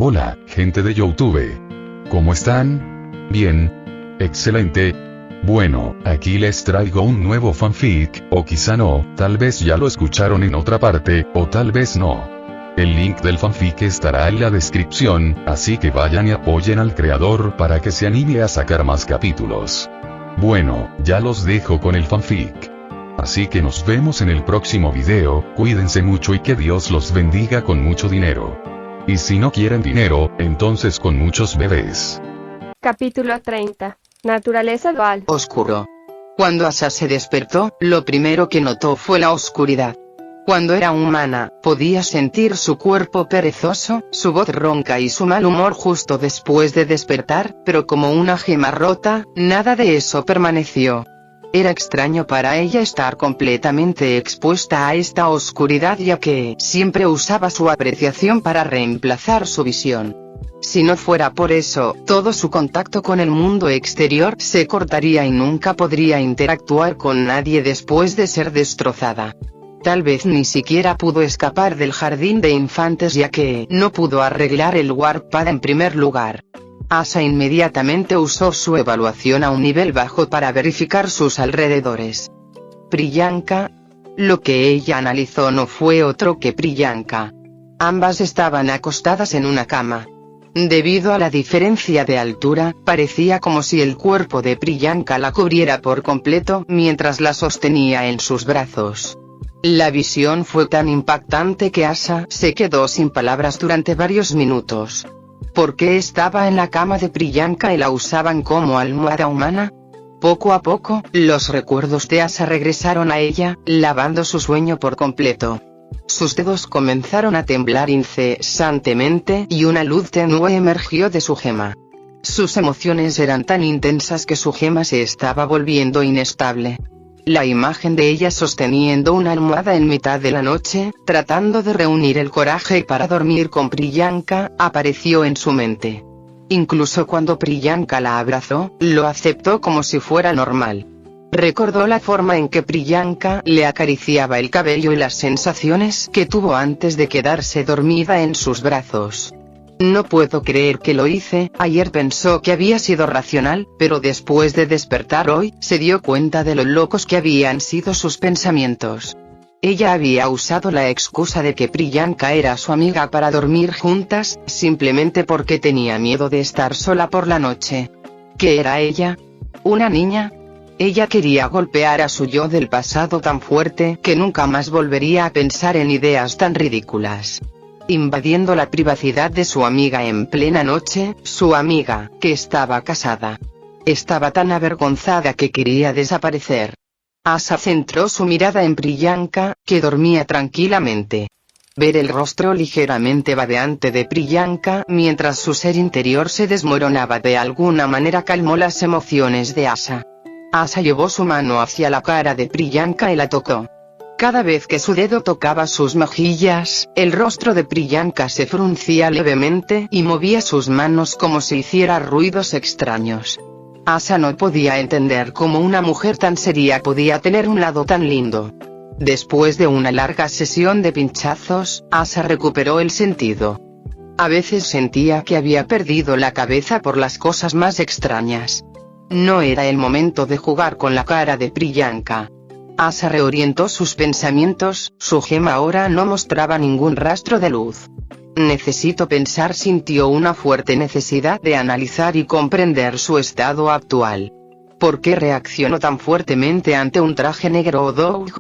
Hola, gente de YouTube. ¿Cómo están? Bien. Excelente. Bueno, aquí les traigo un nuevo fanfic, o quizá no, tal vez ya lo escucharon en otra parte, o tal vez no. El link del fanfic estará en la descripción, así que vayan y apoyen al creador para que se anime a sacar más capítulos. Bueno, ya los dejo con el fanfic. Así que nos vemos en el próximo video, cuídense mucho y que Dios los bendiga con mucho dinero. Y si no quieren dinero, entonces con muchos bebés. Capítulo 30. Naturaleza dual. Oscuro. Cuando Asa se despertó, lo primero que notó fue la oscuridad. Cuando era humana, podía sentir su cuerpo perezoso, su voz ronca y su mal humor justo después de despertar, pero como una gema rota, nada de eso permaneció. Era extraño para ella estar completamente expuesta a esta oscuridad, ya que siempre usaba su apreciación para reemplazar su visión. Si no fuera por eso, todo su contacto con el mundo exterior se cortaría y nunca podría interactuar con nadie después de ser destrozada. Tal vez ni siquiera pudo escapar del jardín de infantes, ya que no pudo arreglar el Warpad en primer lugar. Asa inmediatamente usó su evaluación a un nivel bajo para verificar sus alrededores. Priyanka. Lo que ella analizó no fue otro que Priyanka. Ambas estaban acostadas en una cama. Debido a la diferencia de altura, parecía como si el cuerpo de Priyanka la cubriera por completo mientras la sostenía en sus brazos. La visión fue tan impactante que Asa se quedó sin palabras durante varios minutos. ¿Por qué estaba en la cama de Priyanka y la usaban como almohada humana? Poco a poco, los recuerdos de Asa regresaron a ella, lavando su sueño por completo. Sus dedos comenzaron a temblar incesantemente y una luz tenue emergió de su gema. Sus emociones eran tan intensas que su gema se estaba volviendo inestable. La imagen de ella sosteniendo una almohada en mitad de la noche, tratando de reunir el coraje para dormir con Priyanka, apareció en su mente. Incluso cuando Priyanka la abrazó, lo aceptó como si fuera normal. Recordó la forma en que Priyanka le acariciaba el cabello y las sensaciones que tuvo antes de quedarse dormida en sus brazos. No puedo creer que lo hice. Ayer pensó que había sido racional, pero después de despertar hoy, se dio cuenta de lo locos que habían sido sus pensamientos. Ella había usado la excusa de que Priyanka era su amiga para dormir juntas, simplemente porque tenía miedo de estar sola por la noche. ¿Qué era ella? ¿Una niña? Ella quería golpear a su yo del pasado tan fuerte que nunca más volvería a pensar en ideas tan ridículas. Invadiendo la privacidad de su amiga en plena noche, su amiga, que estaba casada. Estaba tan avergonzada que quería desaparecer. Asa centró su mirada en Priyanka, que dormía tranquilamente. Ver el rostro ligeramente babeante de Priyanka mientras su ser interior se desmoronaba de alguna manera calmó las emociones de Asa. Asa llevó su mano hacia la cara de Priyanka y la tocó. Cada vez que su dedo tocaba sus mejillas, el rostro de Priyanka se fruncía levemente y movía sus manos como si hiciera ruidos extraños. Asa no podía entender cómo una mujer tan seria podía tener un lado tan lindo. Después de una larga sesión de pinchazos, Asa recuperó el sentido. A veces sentía que había perdido la cabeza por las cosas más extrañas. No era el momento de jugar con la cara de Priyanka. Asa reorientó sus pensamientos, su gema ahora no mostraba ningún rastro de luz. Necesito pensar. Sintió una fuerte necesidad de analizar y comprender su estado actual. ¿Por qué reaccionó tan fuertemente ante un traje negro o Doug?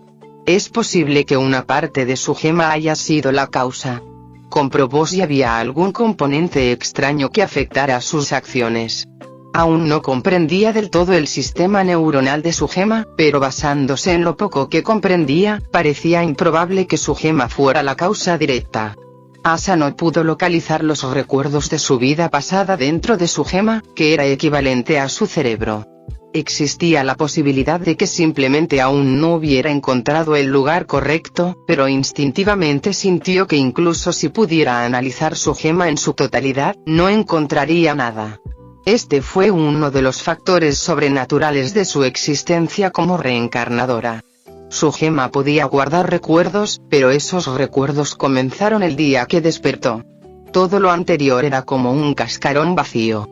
Es posible que una parte de su gema haya sido la causa. Comprobó si había algún componente extraño que afectara sus acciones. Aún no comprendía del todo el sistema neuronal de su gema, pero basándose en lo poco que comprendía, parecía improbable que su gema fuera la causa directa. Asa no pudo localizar los recuerdos de su vida pasada dentro de su gema, que era equivalente a su cerebro. Existía la posibilidad de que simplemente aún no hubiera encontrado el lugar correcto, pero instintivamente sintió que incluso si pudiera analizar su gema en su totalidad, no encontraría nada. Este fue uno de los factores sobrenaturales de su existencia como reencarnadora. Su gema podía guardar recuerdos, pero esos recuerdos comenzaron el día que despertó. Todo lo anterior era como un cascarón vacío.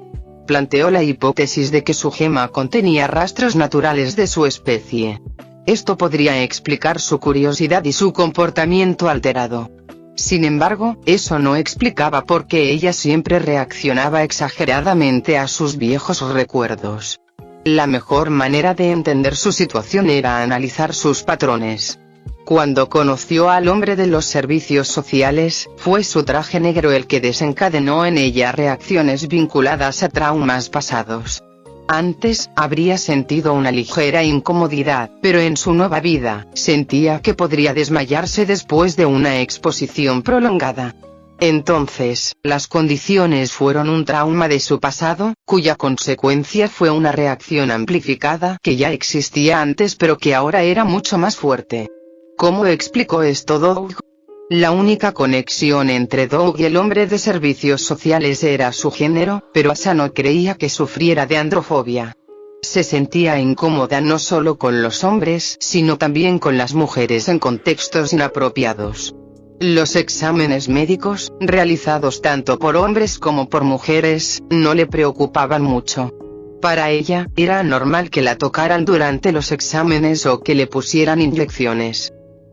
Planteó la hipótesis de que su gema contenía rastros naturales de su especie. Esto podría explicar su curiosidad y su comportamiento alterado. Sin embargo, eso no explicaba por qué ella siempre reaccionaba exageradamente a sus viejos recuerdos. La mejor manera de entender su situación era analizar sus patrones. Cuando conoció al hombre de los servicios sociales, fue su traje negro el que desencadenó en ella reacciones vinculadas a traumas pasados. Antes, habría sentido una ligera incomodidad, pero en su nueva vida, sentía que podría desmayarse después de una exposición prolongada. Entonces, las condiciones fueron un trauma de su pasado, cuya consecuencia fue una reacción amplificada que ya existía antes pero que ahora era mucho más fuerte. ¿Cómo explicó esto Doug? La única conexión entre Doug y el hombre de servicios sociales era su género, pero Asa no creía que sufriera de androfobia. Se sentía incómoda no solo con los hombres, sino también con las mujeres en contextos inapropiados. Los exámenes médicos, realizados tanto por hombres como por mujeres, no le preocupaban mucho. Para ella, era normal que la tocaran durante los exámenes o que le pusieran inyecciones.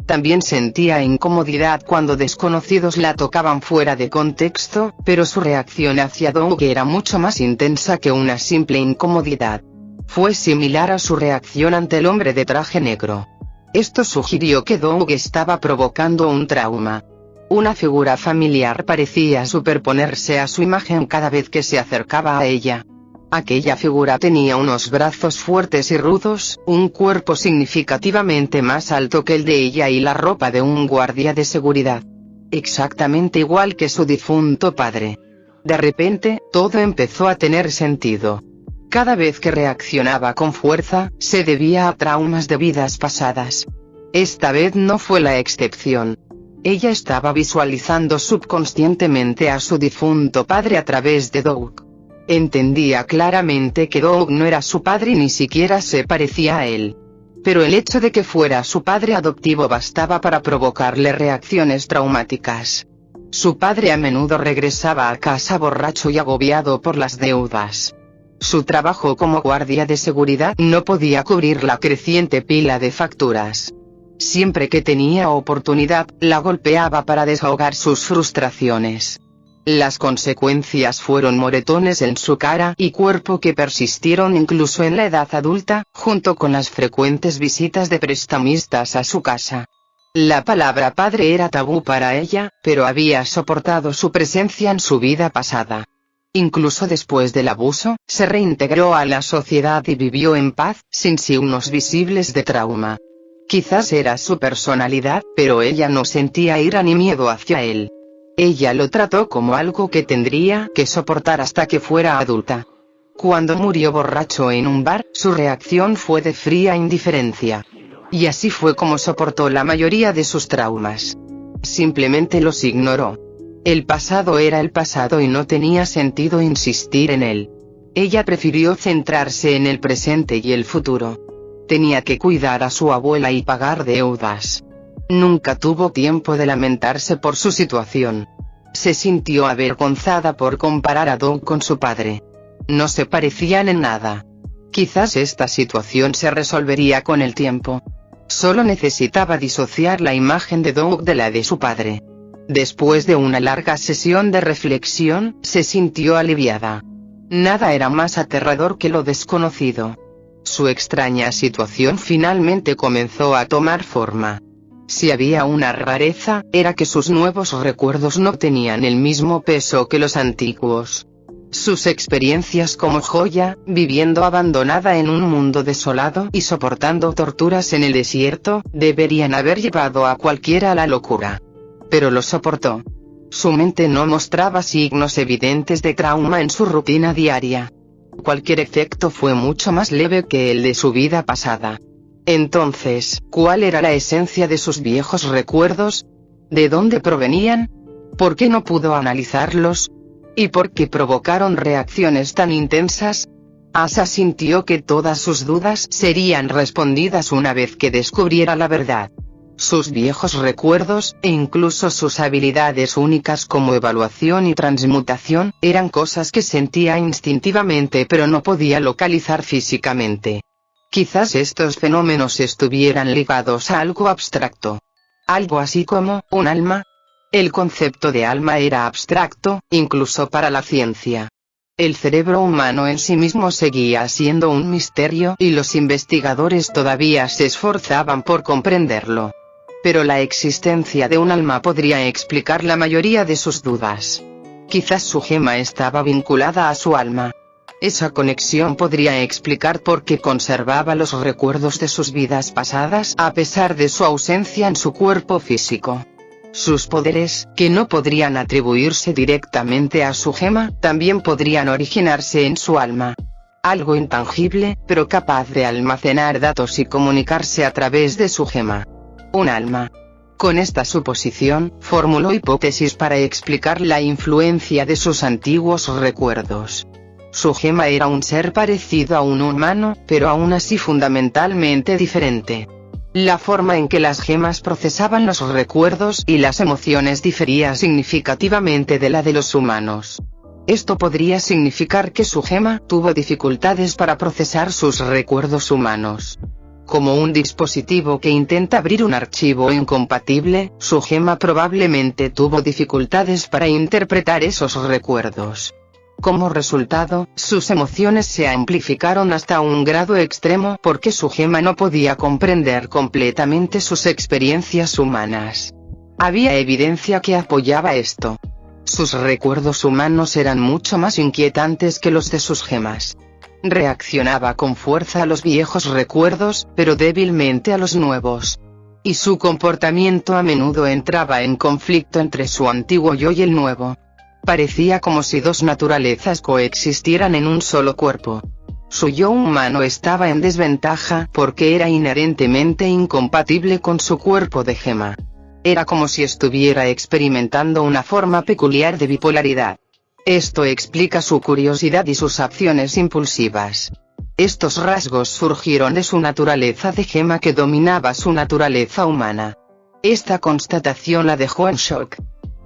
También sentía incomodidad cuando desconocidos la tocaban fuera de contexto, pero su reacción hacia Doug era mucho más intensa que una simple incomodidad. Fue similar a su reacción ante el hombre de traje negro. Esto sugirió que Doug estaba provocando un trauma. Una figura familiar parecía superponerse a su imagen cada vez que se acercaba a ella. Aquella figura tenía unos brazos fuertes y rudos, un cuerpo significativamente más alto que el de ella y la ropa de un guardia de seguridad. Exactamente igual que su difunto padre. De repente, todo empezó a tener sentido. Cada vez que reaccionaba con fuerza, se debía a traumas de vidas pasadas. Esta vez no fue la excepción. Ella estaba visualizando subconscientemente a su difunto padre a través de Doug. Entendía claramente que Doug no era su padre y ni siquiera se parecía a él. Pero el hecho de que fuera su padre adoptivo bastaba para provocarle reacciones traumáticas. Su padre a menudo regresaba a casa borracho y agobiado por las deudas. Su trabajo como guardia de seguridad no podía cubrir la creciente pila de facturas. Siempre que tenía oportunidad, la golpeaba para desahogar sus frustraciones. Las consecuencias fueron moretones en su cara y cuerpo que persistieron incluso en la edad adulta, junto con las frecuentes visitas de prestamistas a su casa. La palabra padre era tabú para ella, pero había soportado su presencia en su vida pasada. Incluso después del abuso, se reintegró a la sociedad y vivió en paz, sin signos visibles de trauma. Quizás era su personalidad, pero ella no sentía ira ni miedo hacia él. Ella lo trató como algo que tendría que soportar hasta que fuera adulta. Cuando murió borracho en un bar, su reacción fue de fría indiferencia. Y así fue como soportó la mayoría de sus traumas. Simplemente los ignoró. El pasado era el pasado y no tenía sentido insistir en él. Ella prefirió centrarse en el presente y el futuro. Tenía que cuidar a su abuela y pagar deudas. Nunca tuvo tiempo de lamentarse por su situación. Se sintió avergonzada por comparar a Doug con su padre. No se parecían en nada. Quizás esta situación se resolvería con el tiempo. Solo necesitaba disociar la imagen de Doug de la de su padre. Después de una larga sesión de reflexión, se sintió aliviada. Nada era más aterrador que lo desconocido. Su extraña situación finalmente comenzó a tomar forma. Si había una rareza, era que sus nuevos recuerdos no tenían el mismo peso que los antiguos. Sus experiencias como joya, viviendo abandonada en un mundo desolado y soportando torturas en el desierto, deberían haber llevado a cualquiera a la locura. Pero lo soportó. Su mente no mostraba signos evidentes de trauma en su rutina diaria. Cualquier efecto fue mucho más leve que el de su vida pasada. Entonces, ¿cuál era la esencia de sus viejos recuerdos? ¿De dónde provenían? ¿Por qué no pudo analizarlos? ¿Y por qué provocaron reacciones tan intensas? Asa sintió que todas sus dudas serían respondidas una vez que descubriera la verdad. Sus viejos recuerdos, e incluso sus habilidades únicas como evaluación y transmutación, eran cosas que sentía instintivamente pero no podía localizar físicamente. Quizás estos fenómenos estuvieran ligados a algo abstracto. Algo así como, un alma. El concepto de alma era abstracto, incluso para la ciencia. El cerebro humano en sí mismo seguía siendo un misterio y los investigadores todavía se esforzaban por comprenderlo. Pero la existencia de un alma podría explicar la mayoría de sus dudas. Quizás su gema estaba vinculada a su alma. Esa conexión podría explicar por qué conservaba los recuerdos de sus vidas pasadas a pesar de su ausencia en su cuerpo físico. Sus poderes, que no podrían atribuirse directamente a su gema, también podrían originarse en su alma. Algo intangible, pero capaz de almacenar datos y comunicarse a través de su gema. Un alma. Con esta suposición, formuló hipótesis para explicar la influencia de sus antiguos recuerdos. Su gema era un ser parecido a un humano, pero aún así fundamentalmente diferente. La forma en que las gemas procesaban los recuerdos y las emociones difería significativamente de la de los humanos. Esto podría significar que su gema tuvo dificultades para procesar sus recuerdos humanos. Como un dispositivo que intenta abrir un archivo incompatible, su gema probablemente tuvo dificultades para interpretar esos recuerdos. Como resultado, sus emociones se amplificaron hasta un grado extremo porque su gema no podía comprender completamente sus experiencias humanas. Había evidencia que apoyaba esto. Sus recuerdos humanos eran mucho más inquietantes que los de sus gemas. Reaccionaba con fuerza a los viejos recuerdos, pero débilmente a los nuevos. Y su comportamiento a menudo entraba en conflicto entre su antiguo yo y el nuevo. Parecía como si dos naturalezas coexistieran en un solo cuerpo. Su yo humano estaba en desventaja porque era inherentemente incompatible con su cuerpo de gema. Era como si estuviera experimentando una forma peculiar de bipolaridad. Esto explica su curiosidad y sus acciones impulsivas. Estos rasgos surgieron de su naturaleza de gema que dominaba su naturaleza humana. Esta constatación la dejó en shock.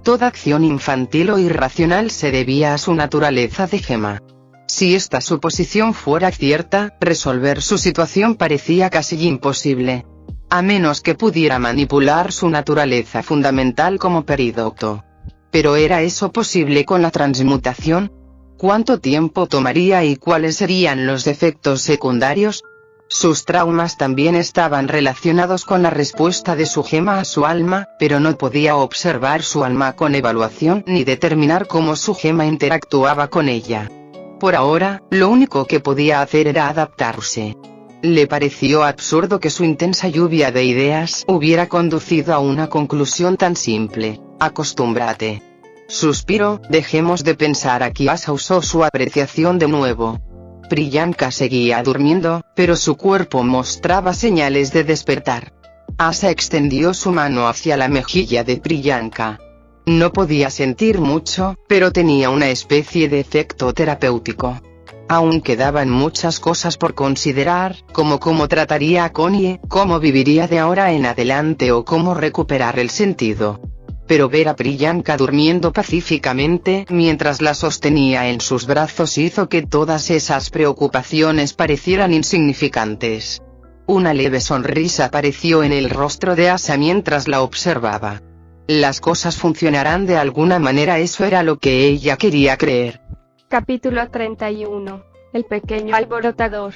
Toda acción infantil o irracional se debía a su naturaleza de gema. Si esta suposición fuera cierta, resolver su situación parecía casi imposible. A menos que pudiera manipular su naturaleza fundamental como perídoto. ¿Pero era eso posible con la transmutación? ¿Cuánto tiempo tomaría y cuáles serían los efectos secundarios? Sus traumas también estaban relacionados con la respuesta de su gema a su alma, pero no podía observar su alma con evaluación ni determinar cómo su gema interactuaba con ella. Por ahora, lo único que podía hacer era adaptarse. Le pareció absurdo que su intensa lluvia de ideas hubiera conducido a una conclusión tan simple: acostúmbrate. Suspiró, dejemos de pensar aquí. Asa usó su apreciación de nuevo. Priyanka seguía durmiendo, pero su cuerpo mostraba señales de despertar. Asa extendió su mano hacia la mejilla de Priyanka. No podía sentir mucho, pero tenía una especie de efecto terapéutico. Aún quedaban muchas cosas por considerar, como cómo trataría a Connie, cómo viviría de ahora en adelante o cómo recuperar el sentido. Pero ver a Priyanka durmiendo pacíficamente mientras la sostenía en sus brazos hizo que todas esas preocupaciones parecieran insignificantes. Una leve sonrisa apareció en el rostro de Asa mientras la observaba. Las cosas funcionarán de alguna manera, eso era lo que ella quería creer. Capítulo 31. El pequeño alborotador.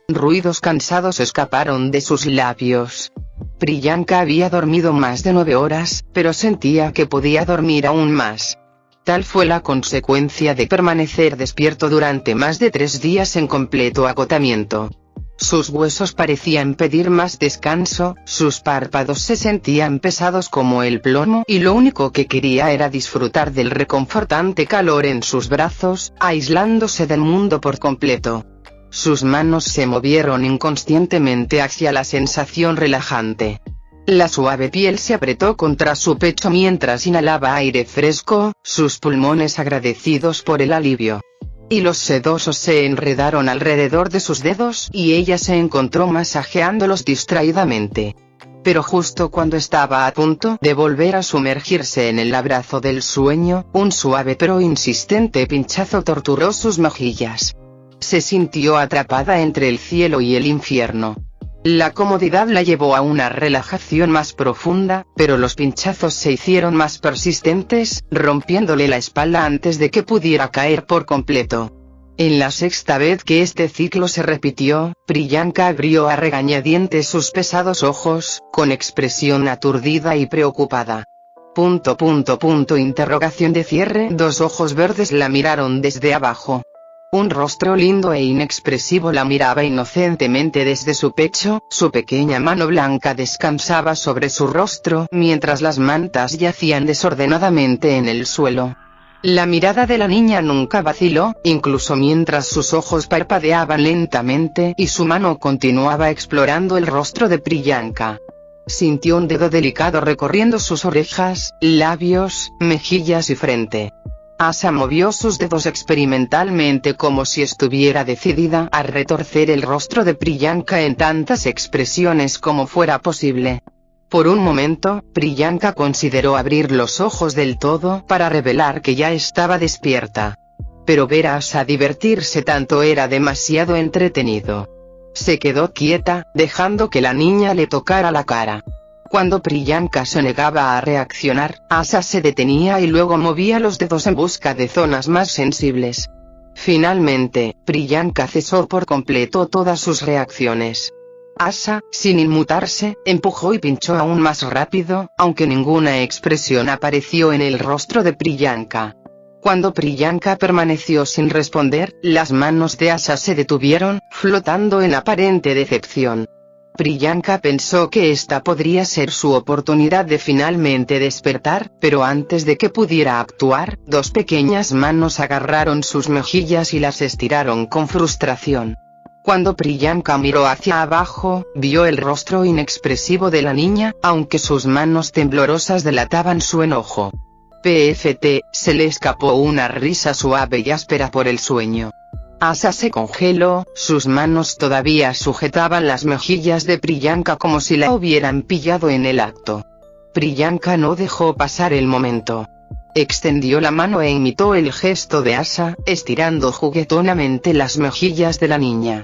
Ruidos cansados escaparon de sus labios. Priyanka había dormido más de 9 horas, pero sentía que podía dormir aún más. Tal fue la consecuencia de permanecer despierto durante más de 3 días en completo agotamiento. Sus huesos parecían pedir más descanso, sus párpados se sentían pesados como el plomo y lo único que quería era disfrutar del reconfortante calor en sus brazos, aislándose del mundo por completo. Sus manos se movieron inconscientemente hacia la sensación relajante. La suave piel se apretó contra su pecho mientras inhalaba aire fresco, sus pulmones agradecidos por el alivio. Y los sedosos se enredaron alrededor de sus dedos y ella se encontró masajeándolos distraídamente. Pero justo cuando estaba a punto de volver a sumergirse en el abrazo del sueño, un suave pero insistente pinchazo torturó sus mejillas. Se sintió atrapada entre el cielo y el infierno. La comodidad la llevó a una relajación más profunda, pero los pinchazos se hicieron más persistentes, rompiéndole la espalda antes de que pudiera caer por completo. En la sexta vez que este ciclo se repitió, Priyanka abrió a regañadientes sus pesados ojos, con expresión aturdida y preocupada. Interrogación de cierre. Dos ojos verdes la miraron desde abajo. Un rostro lindo e inexpresivo la miraba inocentemente desde su pecho, su pequeña mano blanca descansaba sobre su rostro, mientras las mantas yacían desordenadamente en el suelo. La mirada de la niña nunca vaciló, incluso mientras sus ojos parpadeaban lentamente y su mano continuaba explorando el rostro de Priyanka. Sintió un dedo delicado recorriendo sus orejas, labios, mejillas y frente. Asa movió sus dedos experimentalmente como si estuviera decidida a retorcer el rostro de Priyanka en tantas expresiones como fuera posible. Por un momento, Priyanka consideró abrir los ojos del todo para revelar que ya estaba despierta. Pero ver a Asa divertirse tanto era demasiado entretenido. Se quedó quieta, dejando que la niña le tocara la cara. Cuando Priyanka se negaba a reaccionar, Asa se detenía y luego movía los dedos en busca de zonas más sensibles. Finalmente, Priyanka cesó por completo todas sus reacciones. Asa, sin inmutarse, empujó y pinchó aún más rápido, aunque ninguna expresión apareció en el rostro de Priyanka. Cuando Priyanka permaneció sin responder, las manos de Asa se detuvieron, flotando en aparente decepción. Priyanka pensó que esta podría ser su oportunidad de finalmente despertar, pero antes de que pudiera actuar, dos pequeñas manos agarraron sus mejillas y las estiraron con frustración. Cuando Priyanka miró hacia abajo, vio el rostro inexpresivo de la niña, aunque sus manos temblorosas delataban su enojo. Se le escapó una risa suave y áspera por el sueño. Asa se congeló, sus manos todavía sujetaban las mejillas de Priyanka como si la hubieran pillado en el acto. Priyanka no dejó pasar el momento. Extendió la mano e imitó el gesto de Asa, estirando juguetonamente las mejillas de la niña.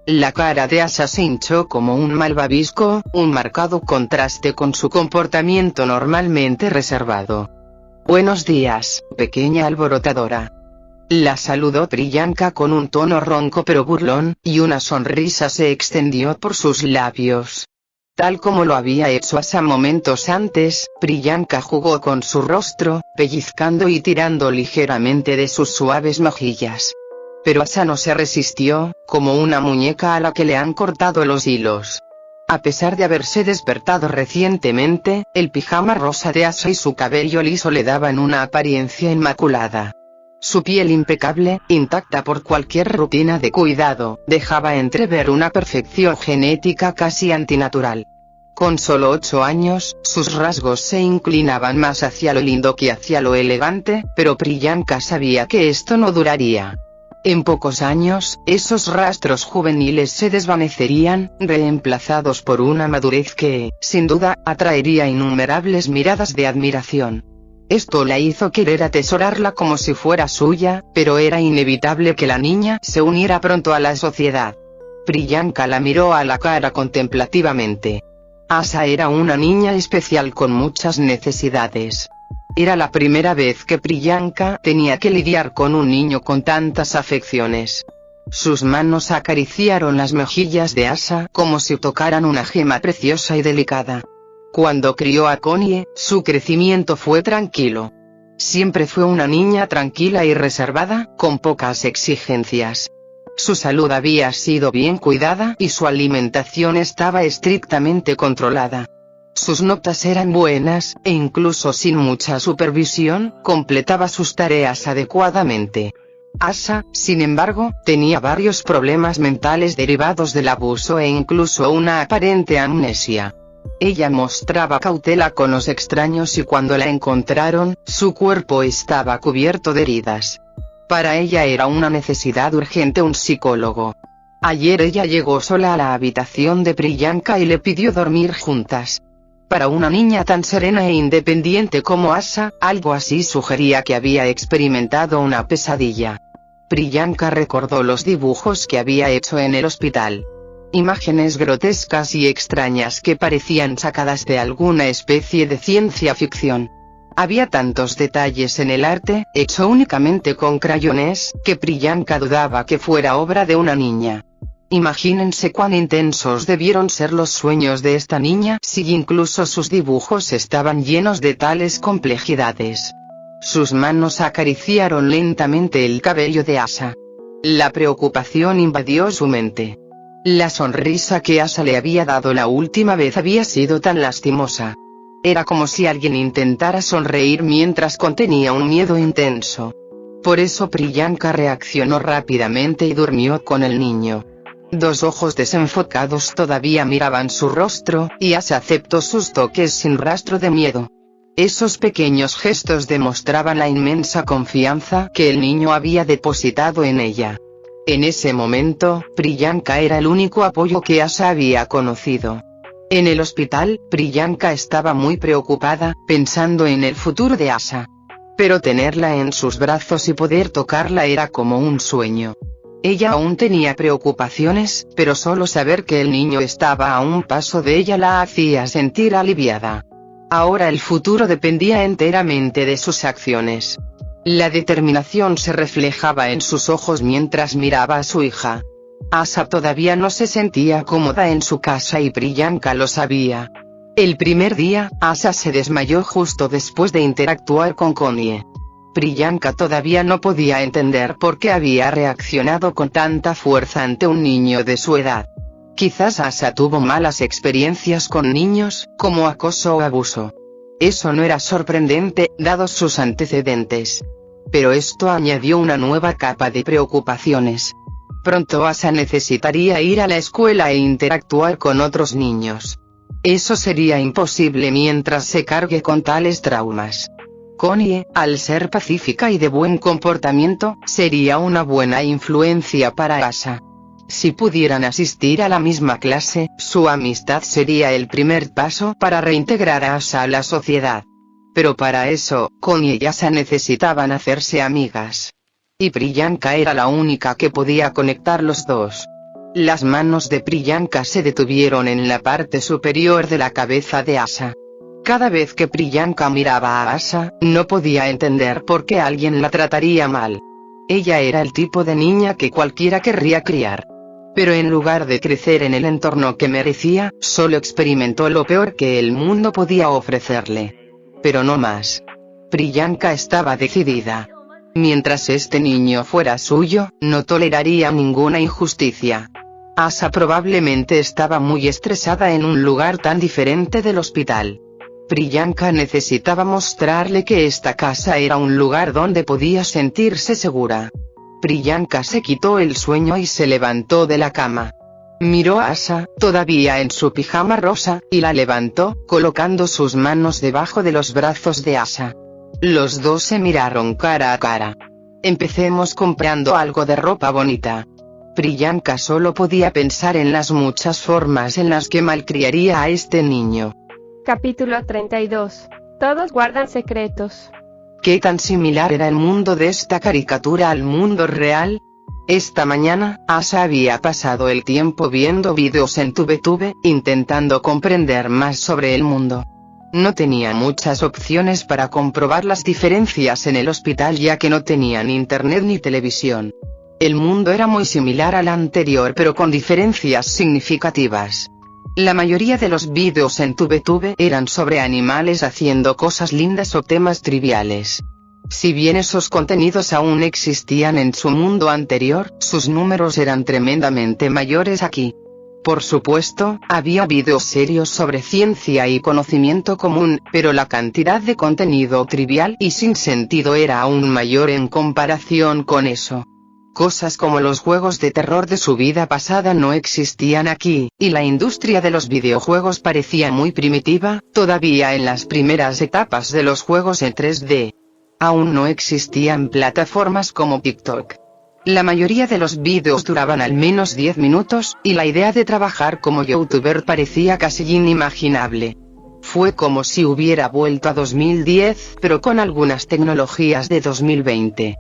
La cara de Asa se hinchó como un malvavisco, un marcado contraste con su comportamiento normalmente reservado. «Buenos días, pequeña alborotadora». La saludó Priyanka con un tono ronco pero burlón, y una sonrisa se extendió por sus labios. Tal como lo había hecho Asa momentos antes, Priyanka jugó con su rostro, pellizcando y tirando ligeramente de sus suaves mejillas. Pero Asa no se resistió, como una muñeca a la que le han cortado los hilos. A pesar de haberse despertado recientemente, el pijama rosa de Asa y su cabello liso le daban una apariencia inmaculada. Su piel impecable, intacta por cualquier rutina de cuidado, dejaba entrever una perfección genética casi antinatural. Con solo 8 años, sus rasgos se inclinaban más hacia lo lindo que hacia lo elegante, pero Priyanka sabía que esto no duraría. En pocos años, esos rastros juveniles se desvanecerían, reemplazados por una madurez que, sin duda, atraería innumerables miradas de admiración. Esto la hizo querer atesorarla como si fuera suya, pero era inevitable que la niña se uniera pronto a la sociedad. Priyanka la miró a la cara contemplativamente. Asa era una niña especial con muchas necesidades. Era la primera vez que Priyanka tenía que lidiar con un niño con tantas afecciones. Sus manos acariciaron las mejillas de Asa como si tocaran una gema preciosa y delicada. Cuando crió a Connie, su crecimiento fue tranquilo. Siempre fue una niña tranquila y reservada, con pocas exigencias. Su salud había sido bien cuidada y su alimentación estaba estrictamente controlada. Sus notas eran buenas, e incluso sin mucha supervisión, completaba sus tareas adecuadamente. Asa, sin embargo, tenía varios problemas mentales derivados del abuso e incluso una aparente amnesia. Ella mostraba cautela con los extraños y cuando la encontraron, su cuerpo estaba cubierto de heridas. Para ella era una necesidad urgente un psicólogo. Ayer ella llegó sola a la habitación de Priyanka y le pidió dormir juntas. Para una niña tan serena e independiente como Asa, algo así sugería que había experimentado una pesadilla. Priyanka recordó los dibujos que había hecho en el hospital. Imágenes grotescas y extrañas que parecían sacadas de alguna especie de ciencia ficción. Había tantos detalles en el arte, hecho únicamente con crayones, que Priyanka dudaba que fuera obra de una niña. Imagínense cuán intensos debieron ser los sueños de esta niña si incluso sus dibujos estaban llenos de tales complejidades. Sus manos acariciaron lentamente el cabello de Asa. La preocupación invadió su mente. La sonrisa que Asa le había dado la última vez había sido tan lastimosa. Era como si alguien intentara sonreír mientras contenía un miedo intenso. Por eso Priyanka reaccionó rápidamente y durmió con el niño. Dos ojos desenfocados todavía miraban su rostro, y Asa aceptó sus toques sin rastro de miedo. Esos pequeños gestos demostraban la inmensa confianza que el niño había depositado en ella. En ese momento, Priyanka era el único apoyo que Asa había conocido. En el hospital, Priyanka estaba muy preocupada, pensando en el futuro de Asa. Pero tenerla en sus brazos y poder tocarla era como un sueño. Ella aún tenía preocupaciones, pero solo saber que el niño estaba a un paso de ella la hacía sentir aliviada. Ahora el futuro dependía enteramente de sus acciones. La determinación se reflejaba en sus ojos mientras miraba a su hija. Asa todavía no se sentía cómoda en su casa y Priyanka lo sabía. El primer día, Asa se desmayó justo después de interactuar con Connie. Priyanka todavía no podía entender por qué había reaccionado con tanta fuerza ante un niño de su edad. Quizás Asa tuvo malas experiencias con niños, como acoso o abuso. Eso no era sorprendente, dados sus antecedentes. Pero esto añadió una nueva capa de preocupaciones. Pronto Asa necesitaría ir a la escuela e interactuar con otros niños. Eso sería imposible mientras se cargue con tales traumas. Connie, al ser pacífica y de buen comportamiento, sería una buena influencia para Asa. Si pudieran asistir a la misma clase, su amistad sería el primer paso para reintegrar a Asa a la sociedad. Pero para eso, Connie y Asa necesitaban hacerse amigas. Y Priyanka era la única que podía conectar los dos. Las manos de Priyanka se detuvieron en la parte superior de la cabeza de Asa. Cada vez que Priyanka miraba a Asa, no podía entender por qué alguien la trataría mal. Ella era el tipo de niña que cualquiera querría criar. Pero en lugar de crecer en el entorno que merecía, solo experimentó lo peor que el mundo podía ofrecerle. Pero no más. Priyanka estaba decidida. Mientras este niño fuera suyo, no toleraría ninguna injusticia. Asa probablemente estaba muy estresada en un lugar tan diferente del hospital. Priyanka necesitaba mostrarle que esta casa era un lugar donde podía sentirse segura. Priyanka se quitó el sueño y se levantó de la cama. Miró a Asa, todavía en su pijama rosa, y la levantó, colocando sus manos debajo de los brazos de Asa. Los dos se miraron cara a cara. Empecemos comprando algo de ropa bonita. Priyanka solo podía pensar en las muchas formas en las que malcriaría a este niño. Capítulo 32. Todos guardan secretos. ¿Qué tan similar era el mundo de esta caricatura al mundo real? Esta mañana, Asa había pasado el tiempo viendo vídeos en TubeTube, intentando comprender más sobre el mundo. No tenía muchas opciones para comprobar las diferencias en el hospital ya que no tenían internet ni televisión. El mundo era muy similar al anterior pero con diferencias significativas. La mayoría de los vídeos en TubeTube eran sobre animales haciendo cosas lindas o temas triviales. Si bien esos contenidos aún existían en su mundo anterior, sus números eran tremendamente mayores aquí. Por supuesto, había vídeos serios sobre ciencia y conocimiento común, pero la cantidad de contenido trivial y sin sentido era aún mayor en comparación con eso. Cosas como los juegos de terror de su vida pasada no existían aquí, y la industria de los videojuegos parecía muy primitiva, todavía en las primeras etapas de los juegos en 3D. Aún no existían plataformas como TikTok. La mayoría de los vídeos duraban al menos 10 minutos, y la idea de trabajar como youtuber parecía casi inimaginable. Fue como si hubiera vuelto a 2010, pero con algunas tecnologías de 2020.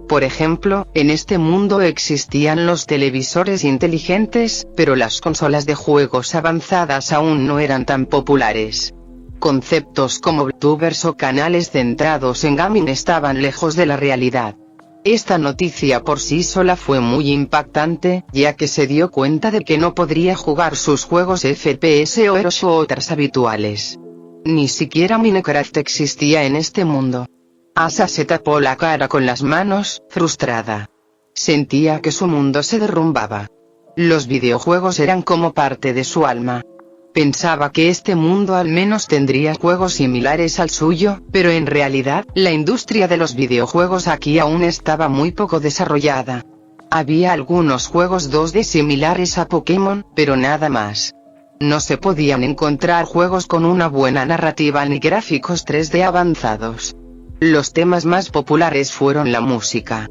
Por ejemplo, en este mundo existían los televisores inteligentes, pero las consolas de juegos avanzadas aún no eran tan populares. Conceptos como VTubers o canales centrados en gaming estaban lejos de la realidad. Esta noticia por sí sola fue muy impactante, ya que se dio cuenta de que no podría jugar sus juegos FPS o Hero Shooters habituales. Ni siquiera Minecraft existía en este mundo. Asa se tapó la cara con las manos, frustrada. Sentía que su mundo se derrumbaba. Los videojuegos eran como parte de su alma. Pensaba que este mundo al menos tendría juegos similares al suyo, pero en realidad, la industria de los videojuegos aquí aún estaba muy poco desarrollada. Había algunos juegos 2D similares a Pokémon, pero nada más. No se podían encontrar juegos con una buena narrativa ni gráficos 3D avanzados. Los temas más populares fueron la música.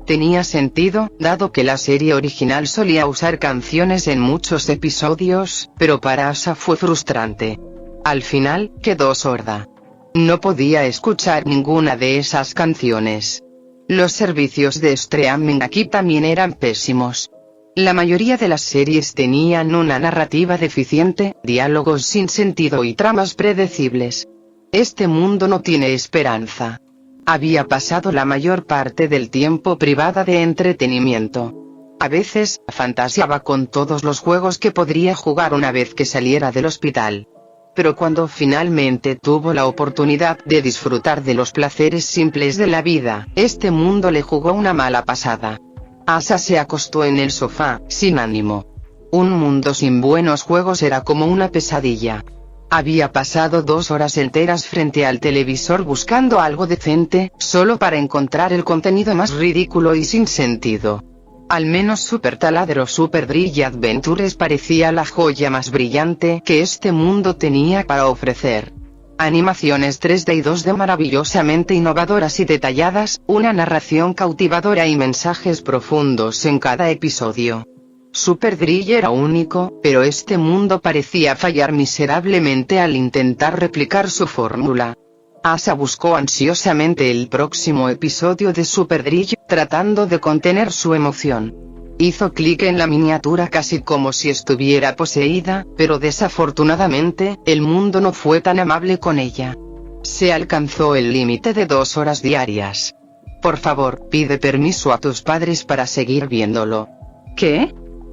Tenía sentido, dado que la serie original solía usar canciones en muchos episodios, pero para Asa fue frustrante. Al final, quedó sorda. No podía escuchar ninguna de esas canciones. Los servicios de streaming aquí también eran pésimos. La mayoría de las series tenían una narrativa deficiente, diálogos sin sentido y tramas predecibles. Este mundo no tiene esperanza. Había pasado la mayor parte del tiempo privada de entretenimiento. A veces, fantaseaba con todos los juegos que podría jugar una vez que saliera del hospital. Pero cuando finalmente tuvo la oportunidad de disfrutar de los placeres simples de la vida, este mundo le jugó una mala pasada. Asa se acostó en el sofá, sin ánimo. Un mundo sin buenos juegos era como una pesadilla. Había pasado 2 horas enteras frente al televisor buscando algo decente, solo para encontrar el contenido más ridículo y sin sentido. Al menos Super Taladro Super Drill Adventures parecía la joya más brillante que este mundo tenía para ofrecer. Animaciones 3D y 2D maravillosamente innovadoras y detalladas, una narración cautivadora y mensajes profundos en cada episodio. Super Drill era único, pero este mundo parecía fallar miserablemente al intentar replicar su fórmula. Asa buscó ansiosamente el próximo episodio de Super Drill, tratando de contener su emoción. Hizo clic en la miniatura casi como si estuviera poseída, pero desafortunadamente, el mundo no fue tan amable con ella. Se alcanzó el límite de 2 horas diarias. Por favor, pide permiso a tus padres para seguir viéndolo. ¿Qué?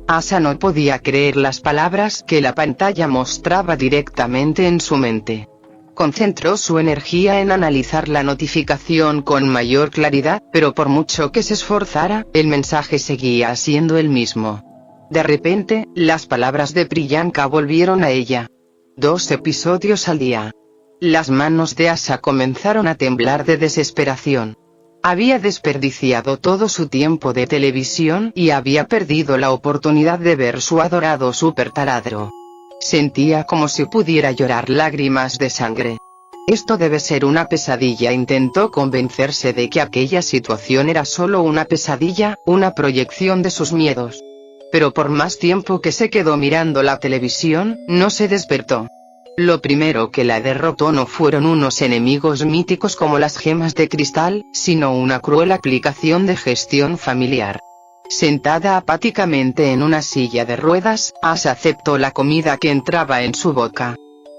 Asa no podía creer las palabras que la pantalla mostraba directamente en su mente. Concentró su energía en analizar la notificación con mayor claridad, pero por mucho que se esforzara, el mensaje seguía siendo el mismo. De repente, las palabras de Priyanka volvieron a ella. 2 episodios al día. Las manos de Asa comenzaron a temblar de desesperación. Había desperdiciado todo su tiempo de televisión y había perdido la oportunidad de ver su adorado Super Taladro. Sentía como si pudiera llorar lágrimas de sangre. Esto debe ser una pesadilla. Intentó convencerse de que aquella situación era solo una pesadilla, una proyección de sus miedos. Pero por más tiempo que se quedó mirando la televisión, no se despertó. Lo primero que la derrotó no fueron unos enemigos míticos como las gemas de cristal, sino una cruel aplicación de gestión familiar. Sentada apáticamente en una silla de ruedas, Asa aceptó la comida que entraba en su boca.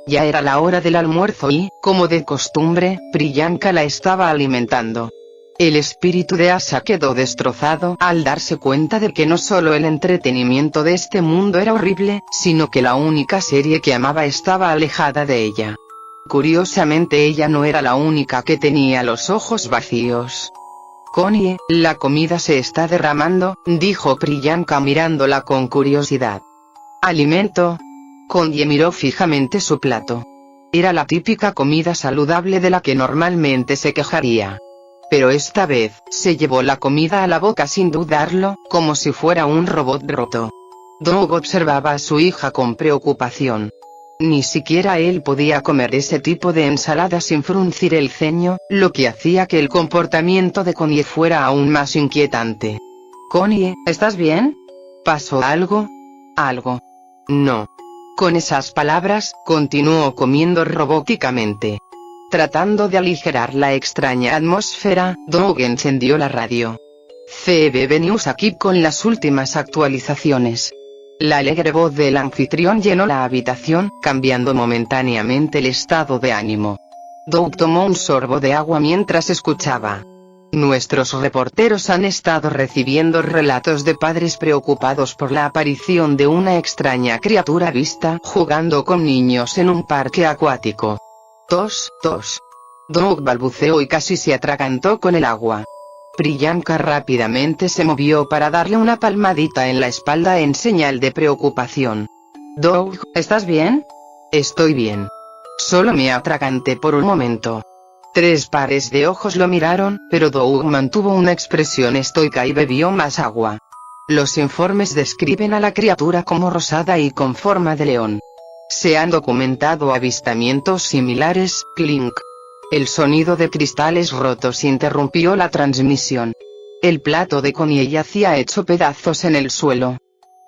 Ya era la hora del almuerzo y, como de costumbre, Priyanka la estaba alimentando. El espíritu de Asa quedó destrozado al darse cuenta de que no solo el entretenimiento de este mundo era horrible, sino que la única serie que amaba estaba alejada de ella. Curiosamente ella no era la única que tenía los ojos vacíos. Connie, la comida se está derramando, dijo Priyanka mirándola con curiosidad. ¿Alimento? Connie miró fijamente su plato. Era la típica comida saludable de la que normalmente se quejaría. Pero esta vez, se llevó la comida a la boca sin dudarlo, como si fuera un robot roto. Doug observaba a su hija con preocupación. Ni siquiera él podía comer ese tipo de ensalada sin fruncir el ceño, lo que hacía que el comportamiento de Connie fuera aún más inquietante. Connie, ¿estás bien? ¿Pasó algo? ¿Algo? No. Con esas palabras, continuó comiendo robóticamente. Tratando de aligerar la extraña atmósfera, Doug encendió la radio. CBB News aquí con las últimas actualizaciones. La alegre voz del anfitrión llenó la habitación, cambiando momentáneamente el estado de ánimo. Doug tomó un sorbo de agua mientras escuchaba. Nuestros reporteros han estado recibiendo relatos de padres preocupados por la aparición de una extraña criatura vista jugando con niños en un parque acuático. Tos, tos. Doug balbuceó y casi se atragantó con el agua. Priyanka rápidamente se movió para darle una palmadita en la espalda en señal de preocupación. Doug, ¿estás bien? Estoy bien. Solo me atraganté por un momento. 3 pares de ojos lo miraron, pero Doug mantuvo una expresión estoica y bebió más agua. Los informes describen a la criatura como rosada y con forma de león. Se han documentado avistamientos similares, clink. El sonido de cristales rotos interrumpió la transmisión. El plato de Connie yacía hecho pedazos en el suelo.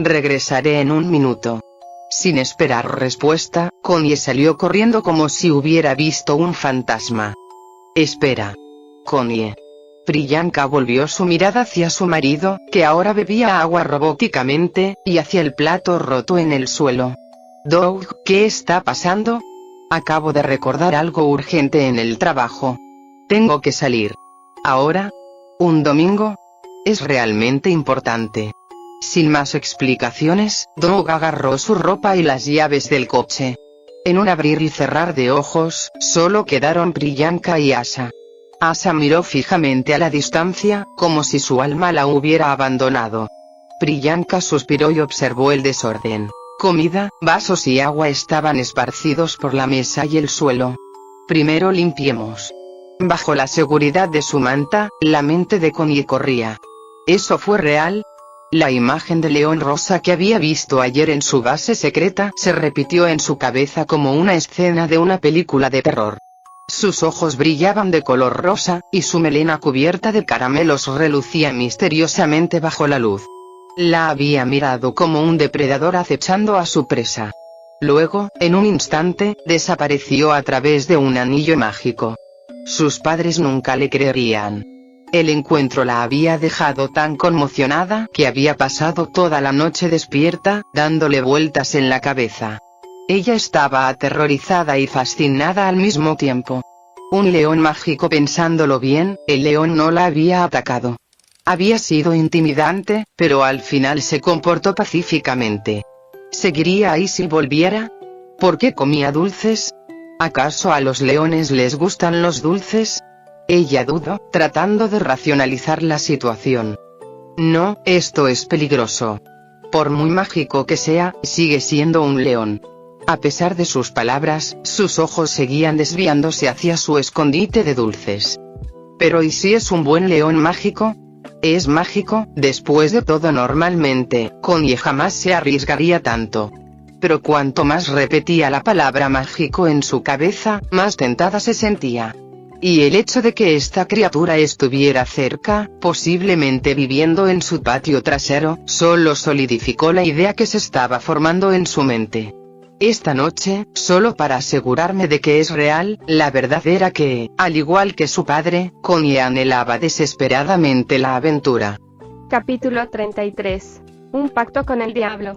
Regresaré en un minuto. Sin esperar respuesta, Connie salió corriendo como si hubiera visto un fantasma. Espera. Connie. Priyanka volvió su mirada hacia su marido, que ahora bebía agua robóticamente, y hacia el plato roto en el suelo. Doug, ¿qué está pasando? Acabo de recordar algo urgente en el trabajo. Tengo que salir. ¿Ahora? ¿Un domingo? Es realmente importante. Sin más explicaciones, Doug agarró su ropa y las llaves del coche. En un abrir y cerrar de ojos, solo quedaron Priyanka y Asha. Asha miró fijamente a la distancia, como si su alma la hubiera abandonado. Priyanka suspiró y observó el desorden. Comida, vasos y agua estaban esparcidos por la mesa y el suelo. Primero limpiemos. Bajo la seguridad de su manta, la mente de Connie corría. ¿Eso fue real? La imagen de león rosa que había visto ayer en su base secreta se repitió en su cabeza como una escena de una película de terror. Sus ojos brillaban de color rosa, y su melena cubierta de caramelos relucía misteriosamente bajo la luz. La había mirado como un depredador acechando a su presa. Luego, en un instante, desapareció a través de un anillo mágico. Sus padres nunca le creerían. El encuentro la había dejado tan conmocionada que había pasado toda la noche despierta, dándole vueltas en la cabeza. Ella estaba aterrorizada y fascinada al mismo tiempo. Un león mágico. Pensándolo bien, el león no la había atacado. Había sido intimidante, pero al final se comportó pacíficamente. ¿Seguiría ahí si volviera? ¿Por qué comía dulces? ¿Acaso a los leones les gustan los dulces? Ella dudó, tratando de racionalizar la situación. No, esto es peligroso. Por muy mágico que sea, sigue siendo un león. A pesar de sus palabras, sus ojos seguían desviándose hacia su escondite de dulces. Pero ¿y si es un buen león mágico? ¿Es mágico? Después de todo, normalmente, Connie jamás se arriesgaría tanto. Pero cuanto más repetía la palabra mágico en su cabeza, más tentada se sentía. Y el hecho de que esta criatura estuviera cerca, posiblemente viviendo en su patio trasero, solo solidificó la idea que se estaba formando en su mente. Esta noche, solo para asegurarme de que es real, la verdad era que, al igual que su padre, Connie anhelaba desesperadamente la aventura. Capítulo 33. Un pacto con el diablo.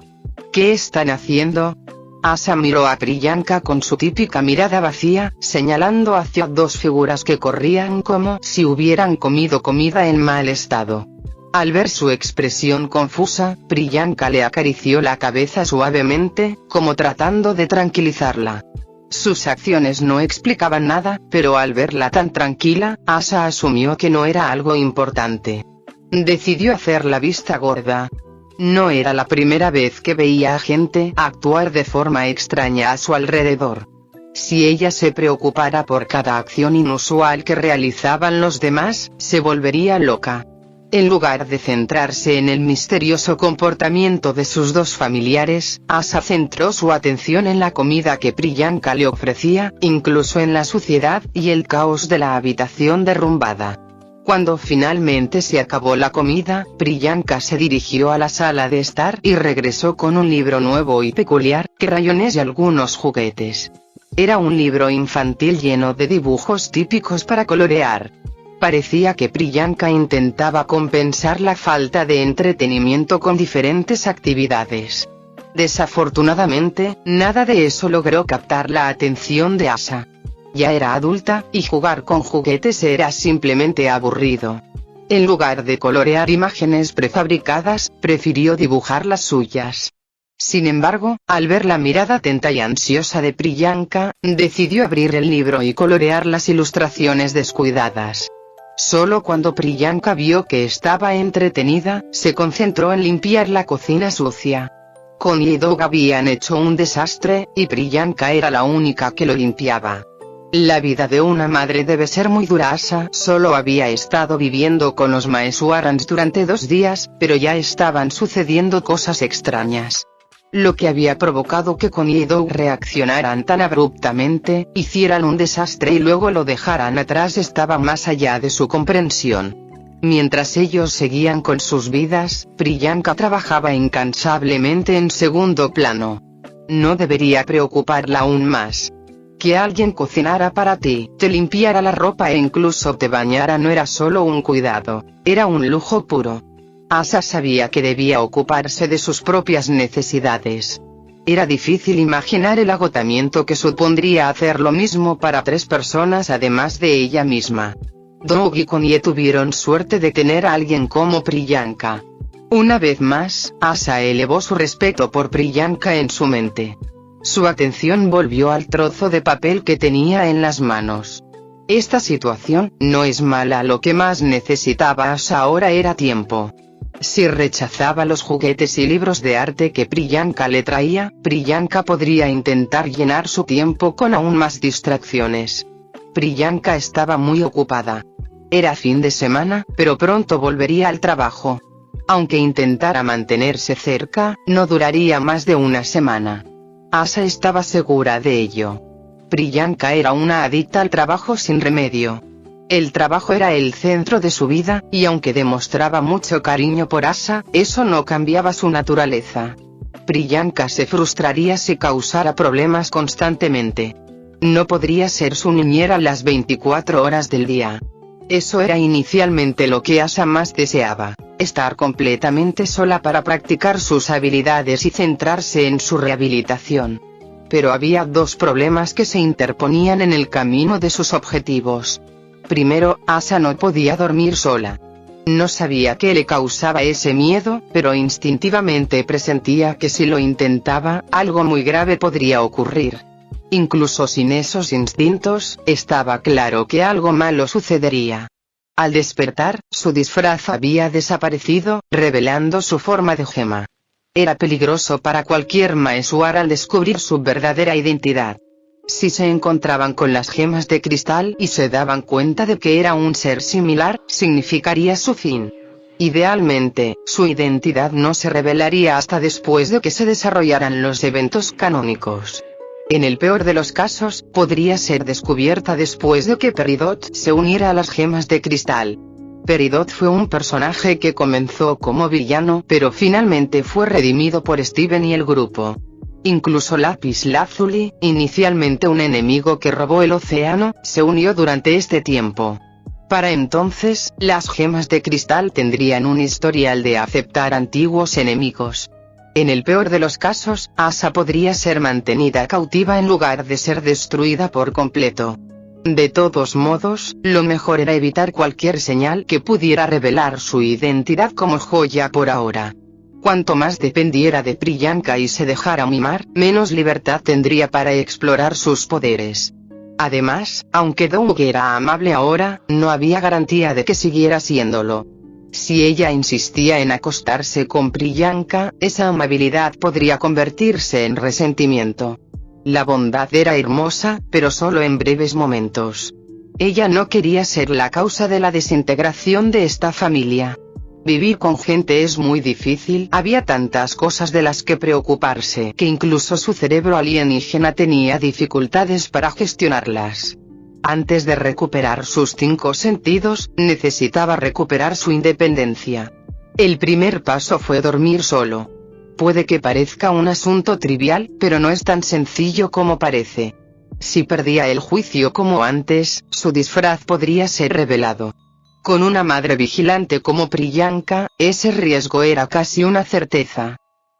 ¿Qué están haciendo? Asha miró a Priyanka con su típica mirada vacía, señalando hacia 2 figuras que corrían como si hubieran comido comida en mal estado. Al ver su expresión confusa, Priyanka le acarició la cabeza suavemente, como tratando de tranquilizarla. Sus acciones no explicaban nada, pero al verla tan tranquila, Asha asumió que no era algo importante. Decidió hacer la vista gorda. No era la primera vez que veía a gente actuar de forma extraña a su alrededor. Si ella se preocupara por cada acción inusual que realizaban los demás, se volvería loca. En lugar de centrarse en el misterioso comportamiento de sus 2 familiares, Asha centró su atención en la comida que Priyanka le ofrecía, incluso en la suciedad y el caos de la habitación derrumbada. Cuando finalmente se acabó la comida, Priyanka se dirigió a la sala de estar y regresó con un libro nuevo y peculiar, crayones y algunos juguetes. Era un libro infantil lleno de dibujos típicos para colorear. Parecía que Priyanka intentaba compensar la falta de entretenimiento con diferentes actividades. Desafortunadamente, nada de eso logró captar la atención de Asha. Ya era adulta, y jugar con juguetes era simplemente aburrido. En lugar de colorear imágenes prefabricadas, prefirió dibujar las suyas. Sin embargo, al ver la mirada atenta y ansiosa de Priyanka, decidió abrir el libro y colorear las ilustraciones descuidadas. Solo cuando Priyanka vio que estaba entretenida, se concentró en limpiar la cocina sucia. Connie y Doug habían hecho un desastre, y Priyanka era la única que lo limpiaba. La vida de una madre debe ser muy dura. Asha solo había estado viviendo con los Maheswarans durante 2 días, pero ya estaban sucediendo cosas extrañas. Lo que había provocado que Connie y Doug reaccionaran tan abruptamente, hicieran un desastre y luego lo dejaran atrás estaba más allá de su comprensión. Mientras ellos seguían con sus vidas, Priyanka trabajaba incansablemente en segundo plano. No debería preocuparla aún más. Que alguien cocinara para ti, te limpiara la ropa e incluso te bañara no era solo un cuidado, era un lujo puro. Asha sabía que debía ocuparse de sus propias necesidades. Era difícil imaginar el agotamiento que supondría hacer lo mismo para 3 personas además de ella misma. Doug y Connie tuvieron suerte de tener a alguien como Priyanka. Una vez más, Asha elevó su respeto por Priyanka en su mente. Su atención volvió al trozo de papel que tenía en las manos. Esta situación no es mala, lo que más necesitaba Asha ahora era tiempo. Si rechazaba los juguetes y libros de arte que Priyanka le traía, Priyanka podría intentar llenar su tiempo con aún más distracciones. Priyanka estaba muy ocupada. Era fin de semana, pero pronto volvería al trabajo. Aunque intentara mantenerse cerca, no duraría más de una semana. Asha estaba segura de ello. Priyanka era una adicta al trabajo sin remedio. El trabajo era el centro de su vida, y aunque demostraba mucho cariño por Asha, eso no cambiaba su naturaleza. Priyanka se frustraría si causara problemas constantemente. No podría ser su niñera las 24 horas del día. Eso era inicialmente lo que Asha más deseaba, estar completamente sola para practicar sus habilidades y centrarse en su rehabilitación. Pero había 2 problemas que se interponían en el camino de sus objetivos. Primero, Asha no podía dormir sola. No sabía qué le causaba ese miedo, pero instintivamente presentía que si lo intentaba, algo muy grave podría ocurrir. Incluso sin esos instintos, estaba claro que algo malo sucedería. Al despertar, su disfraz había desaparecido, revelando su forma de gema. Era peligroso para cualquier Maheswar al descubrir su verdadera identidad. Si se encontraban con las gemas de cristal y se daban cuenta de que era un ser similar, significaría su fin. Idealmente, su identidad no se revelaría hasta después de que se desarrollaran los eventos canónicos. En el peor de los casos, podría ser descubierta después de que Peridot se uniera a las gemas de cristal. Peridot fue un personaje que comenzó como villano, pero finalmente fue redimido por Steven y el grupo. Incluso Lapis Lazuli, inicialmente un enemigo que robó el océano, se unió durante este tiempo. Para entonces, las gemas de cristal tendrían un historial de aceptar antiguos enemigos. En el peor de los casos, Asha podría ser mantenida cautiva en lugar de ser destruida por completo. De todos modos, lo mejor era evitar cualquier señal que pudiera revelar su identidad como joya por ahora. Cuanto más dependiera de Priyanka y se dejara mimar, menos libertad tendría para explorar sus poderes. Además, aunque Doug era amable ahora, no había garantía de que siguiera siéndolo. Si ella insistía en acostarse con Priyanka, esa amabilidad podría convertirse en resentimiento. La bondad era hermosa, pero solo en breves momentos. Ella no quería ser la causa de la desintegración de esta familia. Vivir con gente es muy difícil, había tantas cosas de las que preocuparse que incluso su cerebro alienígena tenía dificultades para gestionarlas. Antes de recuperar sus 5 sentidos, necesitaba recuperar su independencia. El primer paso fue dormir solo. Puede que parezca un asunto trivial, pero no es tan sencillo como parece. Si perdía el juicio como antes, su disfraz podría ser revelado. Con una madre vigilante como Priyanka, ese riesgo era casi una certeza.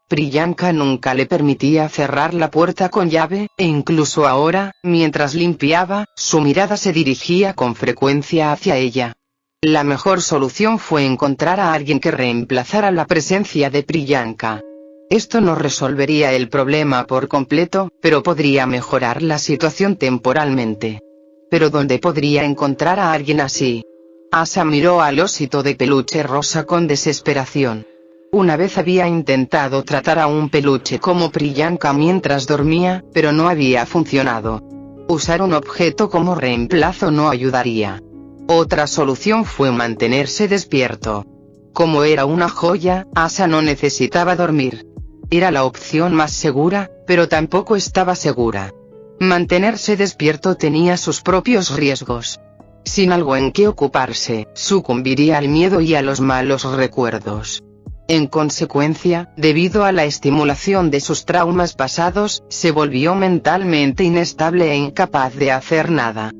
Priyanka nunca le permitía cerrar la puerta con llave, e incluso ahora, mientras limpiaba, su mirada se dirigía con frecuencia hacia ella. La mejor solución fue encontrar a alguien que reemplazara la presencia de Priyanka. Esto no resolvería el problema por completo, pero podría mejorar la situación temporalmente. ¿Pero dónde podría encontrar a alguien así? Asa miró al osito de peluche rosa con desesperación. Una vez había intentado tratar a un peluche como Priyanka mientras dormía, pero no había funcionado. Usar un objeto como reemplazo no ayudaría. Otra solución fue mantenerse despierto. Como era una joya, Asa no necesitaba dormir. Era la opción más segura, pero tampoco estaba segura. Mantenerse despierto tenía sus propios riesgos. Sin algo en qué ocuparse, sucumbiría al miedo y a los malos recuerdos. En consecuencia, debido a la estimulación de sus traumas pasados, se volvió mentalmente inestable e incapaz de hacer nada.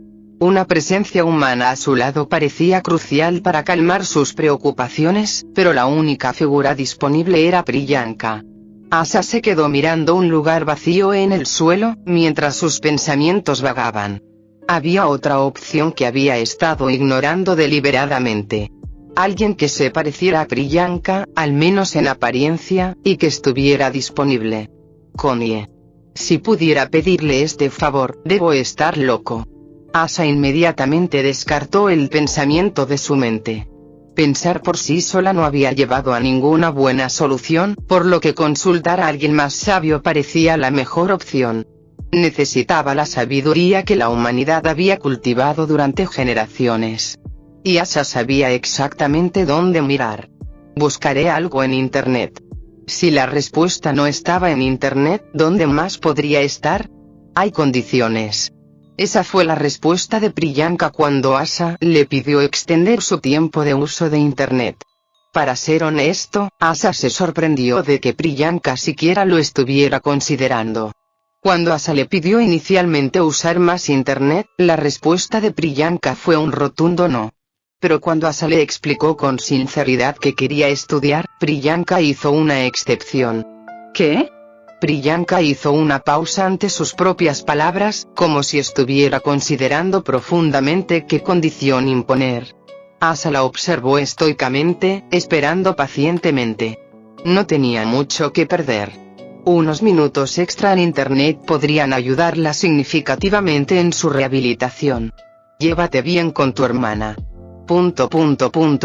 Una presencia humana a su lado parecía crucial para calmar sus preocupaciones, pero la única figura disponible era Priyanka. Asa se quedó mirando un lugar vacío en el suelo, mientras sus pensamientos vagaban. Había otra opción que había estado ignorando deliberadamente. Alguien que se pareciera a Priyanka, al menos en apariencia, y que estuviera disponible. Connie. Si pudiera pedirle este favor, debo estar loco. Asa inmediatamente descartó el pensamiento de su mente. Pensar por sí sola no había llevado a ninguna buena solución, por lo que consultar a alguien más sabio parecía la mejor opción. Necesitaba la sabiduría que la humanidad había cultivado durante generaciones. Y Asa sabía exactamente dónde mirar. Buscaré algo en Internet. Si la respuesta no estaba en Internet, ¿dónde más podría estar? Hay condiciones. Esa fue la respuesta de Priyanka cuando Asa le pidió extender su tiempo de uso de Internet. Para ser honesto, Asa se sorprendió de que Priyanka siquiera lo estuviera considerando. Cuando Asa le pidió inicialmente usar más Internet, la respuesta de Priyanka fue un rotundo no. Pero cuando Asa le explicó con sinceridad que quería estudiar, Priyanka hizo una excepción. ¿Qué? Priyanka hizo una pausa ante sus propias palabras, como si estuviera considerando profundamente qué condición imponer. Asa la observó estoicamente, esperando pacientemente. No tenía mucho que perder. Unos minutos extra en Internet podrían ayudarla significativamente en su rehabilitación. Llévate bien con tu hermana.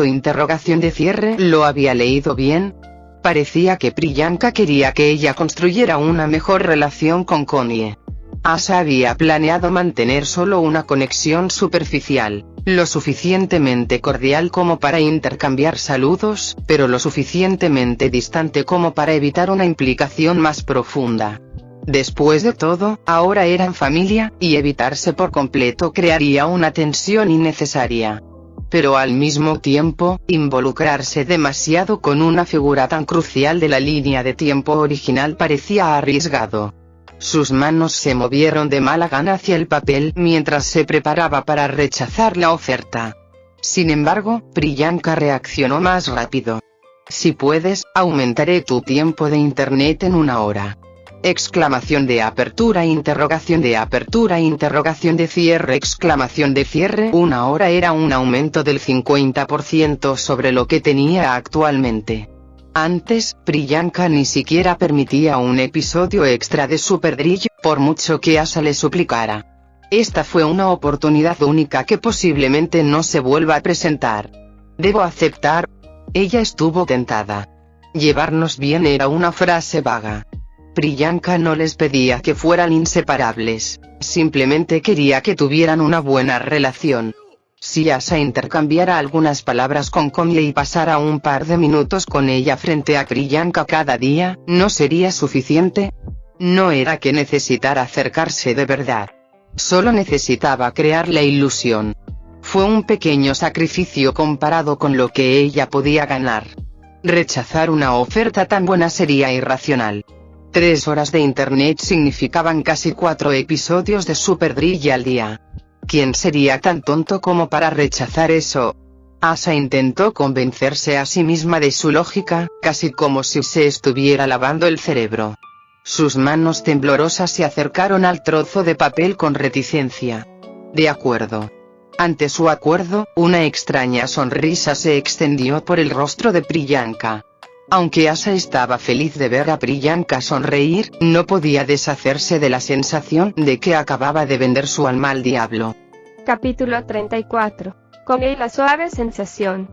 Interrogación de cierre. ¿Lo había leído bien? Parecía que Priyanka quería que ella construyera una mejor relación con Connie. Asa había planeado mantener solo una conexión superficial, lo suficientemente cordial como para intercambiar saludos, pero lo suficientemente distante como para evitar una implicación más profunda. Después de todo, ahora eran familia, y evitarse por completo crearía una tensión innecesaria. Pero al mismo tiempo, involucrarse demasiado con una figura tan crucial de la línea de tiempo original parecía arriesgado. Sus manos se movieron de mala gana hacia el papel mientras se preparaba para rechazar la oferta. Sin embargo, Priyanka reaccionó más rápido. Si puedes, aumentaré tu tiempo de Internet en 1 hora. Exclamación de apertura, interrogación de cierre, exclamación de cierre. 1 hora era un aumento del 50% sobre lo que tenía actualmente. Antes, Priyanka ni siquiera permitía un episodio extra de Super Drill, por mucho que Asa le suplicara. Esta fue una oportunidad única que posiblemente no se vuelva a presentar. Debo aceptar. Ella estuvo tentada. Llevarnos bien era una frase vaga. Priyanka no les pedía que fueran inseparables, simplemente quería que tuvieran una buena relación. Si Asa intercambiara algunas palabras con Connie y pasara un par de minutos con ella frente a Priyanka cada día, ¿no sería suficiente? No era que necesitara acercarse de verdad. Solo necesitaba crear la ilusión. Fue un pequeño sacrificio comparado con lo que ella podía ganar. Rechazar una oferta tan buena sería irracional. 3 horas de internet significaban casi 4 episodios de Super Drill al día. ¿Quién sería tan tonto como para rechazar eso? Asa intentó convencerse a sí misma de su lógica, casi como si se estuviera lavando el cerebro. Sus manos temblorosas se acercaron al trozo de papel con reticencia. De acuerdo. Ante su acuerdo, una extraña sonrisa se extendió por el rostro de Priyanka. Aunque Asa estaba feliz de ver a Priyanka sonreír, no podía deshacerse de la sensación de que acababa de vender su alma al diablo. Capítulo 34. Connie y la suave sensación.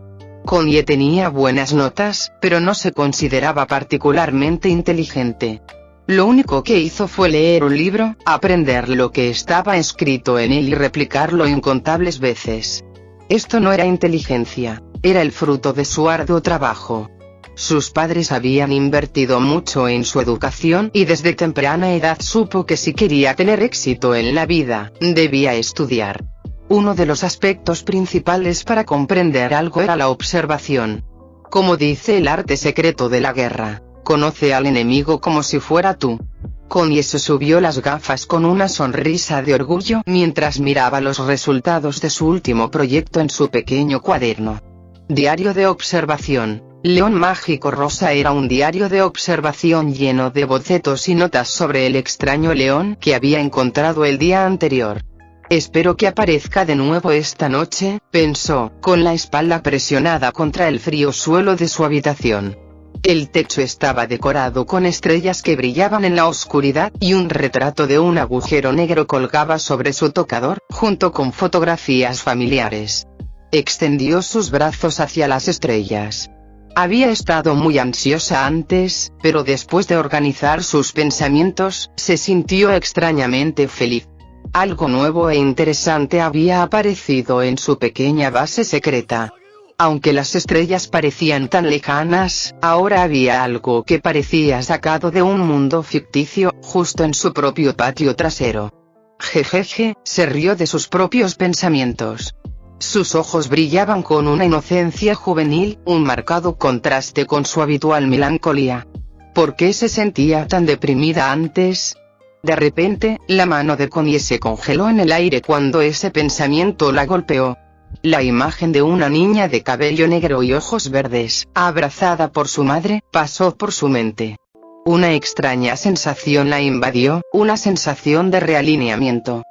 Connie tenía buenas notas, pero no se consideraba particularmente inteligente. Lo único que hizo fue leer un libro, aprender lo que estaba escrito en él y replicarlo incontables veces. Esto no era inteligencia, era el fruto de su arduo trabajo. Sus padres habían invertido mucho en su educación y desde temprana edad supo que si quería tener éxito en la vida, debía estudiar. Uno de los aspectos principales para comprender algo era la observación. Como dice el arte secreto de la guerra, conoce al enemigo como si fuera tú. Connie se subió las gafas con una sonrisa de orgullo mientras miraba los resultados de su último proyecto en su pequeño cuaderno. Diario de observación. León Mágico Rosa era un diario de observación lleno de bocetos y notas sobre el extraño león que había encontrado el día anterior. Espero que aparezca de nuevo esta noche, pensó, con la espalda presionada contra el frío suelo de su habitación. El techo estaba decorado con estrellas que brillaban en la oscuridad y un retrato de un agujero negro colgaba sobre su tocador, junto con fotografías familiares. Extendió sus brazos hacia las estrellas. Había estado muy ansiosa antes, pero después de organizar sus pensamientos, se sintió extrañamente feliz. Algo nuevo e interesante había aparecido en su pequeña base secreta. Aunque las estrellas parecían tan lejanas, ahora había algo que parecía sacado de un mundo ficticio, justo en su propio patio trasero. Jejeje, se rió de sus propios pensamientos. Sus ojos brillaban con una inocencia juvenil, un marcado contraste con su habitual melancolía. ¿Por qué se sentía tan deprimida antes? De repente, la mano de Connie se congeló en el aire cuando ese pensamiento la golpeó. La imagen de una niña de cabello negro y ojos verdes, abrazada por su madre, pasó por su mente. Una extraña sensación la invadió, una sensación de realineamiento.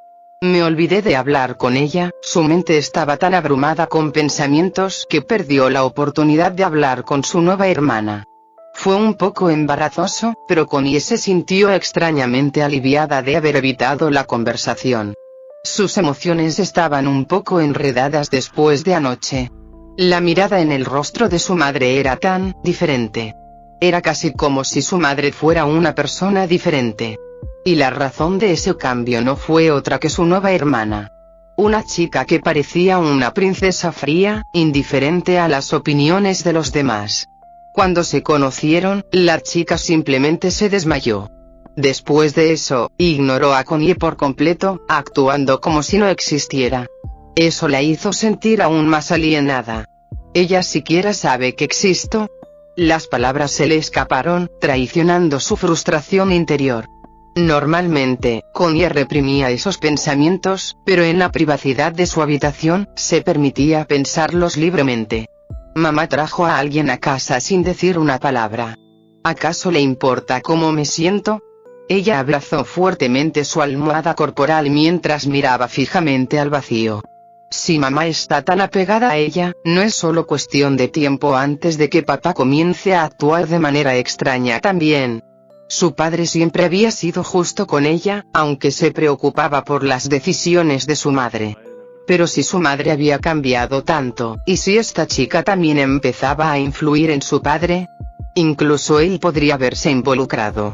Me olvidé de hablar con ella, su mente estaba tan abrumada con pensamientos que perdió la oportunidad de hablar con su nueva hermana. Fue un poco embarazoso, pero Connie se sintió extrañamente aliviada de haber evitado la conversación. Sus emociones estaban un poco enredadas después de anoche. La mirada en el rostro de su madre era tan diferente. Era casi como si su madre fuera una persona diferente. Y la razón de ese cambio no fue otra que su nueva hermana. Una chica que parecía una princesa fría, indiferente a las opiniones de los demás. Cuando se conocieron, la chica simplemente se desmayó. Después de eso, ignoró a Connie por completo, actuando como si no existiera. Eso la hizo sentir aún más alienada. ¿Ella siquiera sabe que existo? Las palabras se le escaparon, traicionando su frustración interior. Normalmente, Connie reprimía esos pensamientos, pero en la privacidad de su habitación, se permitía pensarlos libremente. Mamá trajo a alguien a casa sin decir una palabra. ¿Acaso le importa cómo me siento? Ella abrazó fuertemente su almohada corporal mientras miraba fijamente al vacío. Si mamá está tan apegada a ella, no es solo cuestión de tiempo antes de que papá comience a actuar de manera extraña también. Su padre siempre había sido justo con ella, aunque se preocupaba por las decisiones de su madre. Pero si su madre había cambiado tanto, ¿y si esta chica también empezaba a influir en su padre? Incluso él podría verse involucrado.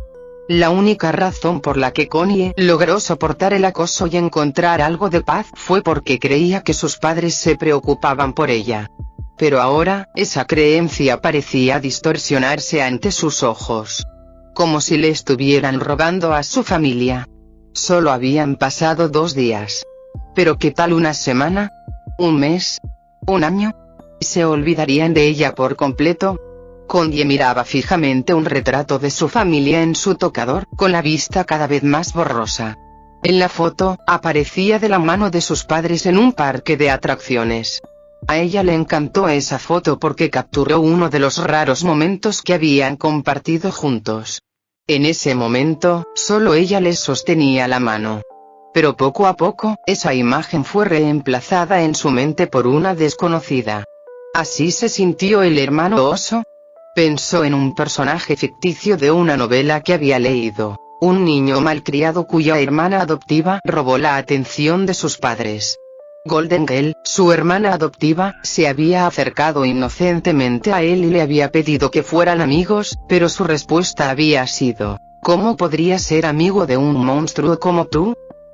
La única razón por la que Connie logró soportar el acoso y encontrar algo de paz fue porque creía que sus padres se preocupaban por ella. Pero ahora, esa creencia parecía distorsionarse ante sus ojos. Como si le estuvieran robando a su familia. Solo habían pasado 2 días. Pero ¿qué tal una semana? ¿Un mes? ¿Un año? ¿Se olvidarían de ella por completo? Connie miraba fijamente un retrato de su familia en su tocador, con la vista cada vez más borrosa. En la foto, aparecía de la mano de sus padres en un parque de atracciones. A ella le encantó esa foto porque capturó uno de los raros momentos que habían compartido juntos. En ese momento, solo ella les sostenía la mano. Pero poco a poco, esa imagen fue reemplazada en su mente por una desconocida. ¿Así se sintió el hermano oso? Pensó en un personaje ficticio de una novela que había leído. Un niño malcriado cuya hermana adoptiva robó la atención de sus padres. Golden Girl, su hermana adoptiva, se había acercado inocentemente a él y le había pedido que fueran amigos, pero su respuesta había sido: ¿cómo podría ser amigo de un monstruo como tú?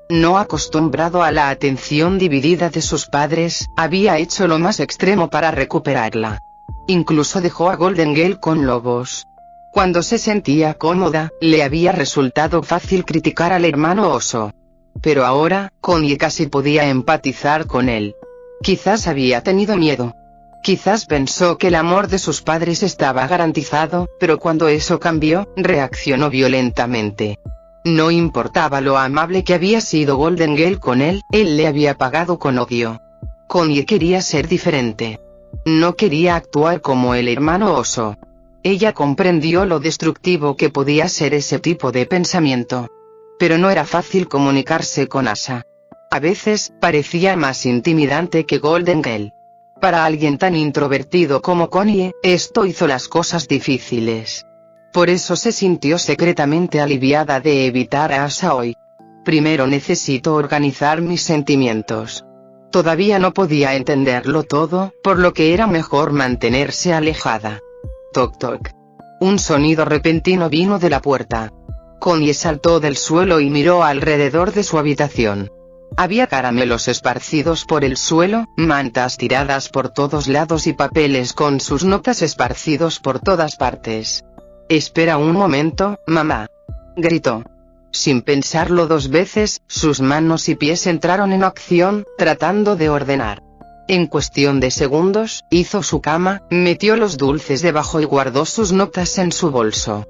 No acostumbrado a la atención dividida de sus padres, había hecho lo más extremo para recuperarla. Incluso dejó a Golden Girl con lobos. Cuando se sentía cómoda, le había resultado fácil criticar al hermano oso. Pero ahora, Connie casi podía empatizar con él. Quizás había tenido miedo. Quizás pensó que el amor de sus padres estaba garantizado, pero cuando eso cambió, reaccionó violentamente. No importaba lo amable que había sido Golden Girl con él le había pagado con odio. Connie quería ser diferente. No quería actuar como el hermano oso. Ella comprendió lo destructivo que podía ser ese tipo de pensamiento. Pero no era fácil comunicarse con Asa. A veces, parecía más intimidante que Golden Girl. Para alguien tan introvertido como Connie, esto hizo las cosas difíciles. Por eso se sintió secretamente aliviada de evitar a Asa hoy. Primero necesito organizar mis sentimientos. Todavía no podía entenderlo todo, por lo que era mejor mantenerse alejada. Toc toc. Un sonido repentino vino de la puerta. Connie saltó del suelo y miró alrededor de su habitación. Había caramelos esparcidos por el suelo, mantas tiradas por todos lados y papeles con sus notas esparcidos por todas partes. «Espera un momento, mamá», gritó. Sin pensarlo 2 veces, sus manos y pies entraron en acción, tratando de ordenar. En cuestión de segundos, hizo su cama, metió los dulces debajo y guardó sus notas en su bolso.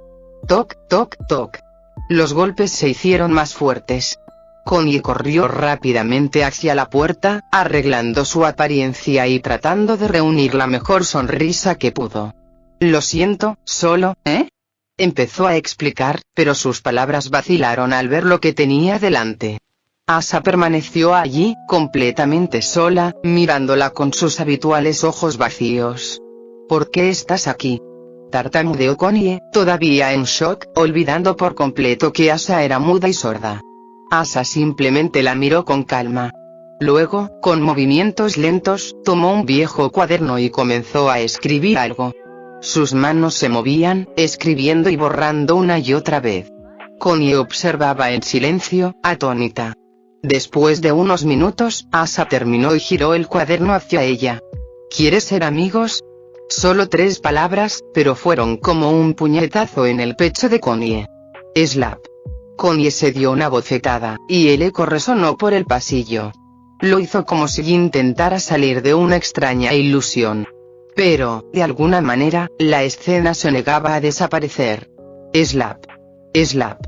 Toc, toc, toc. Los golpes se hicieron más fuertes. Connie corrió rápidamente hacia la puerta, arreglando su apariencia y tratando de reunir la mejor sonrisa que pudo. «Lo siento, solo, ¿eh?», empezó a explicar, pero sus palabras vacilaron al ver lo que tenía delante. Asa permaneció allí, completamente sola, mirándola con sus habituales ojos vacíos. «¿Por qué estás aquí?», tartamudeó Connie, todavía en shock, olvidando por completo que Asa era muda y sorda. Asa simplemente la miró con calma. Luego, con movimientos lentos, tomó un viejo cuaderno y comenzó a escribir algo. Sus manos se movían, escribiendo y borrando una y otra vez. Connie observaba en silencio, atónita. Después de unos minutos, Asa terminó y giró el cuaderno hacia ella. «¿Quieres ser amigos?». Solo 3 palabras, pero fueron como un puñetazo en el pecho de Connie. «Slap». Connie se dio una bofetada, y el eco resonó por el pasillo. Lo hizo como si intentara salir de una extraña ilusión. Pero, de alguna manera, la escena se negaba a desaparecer. «Slap. Slap».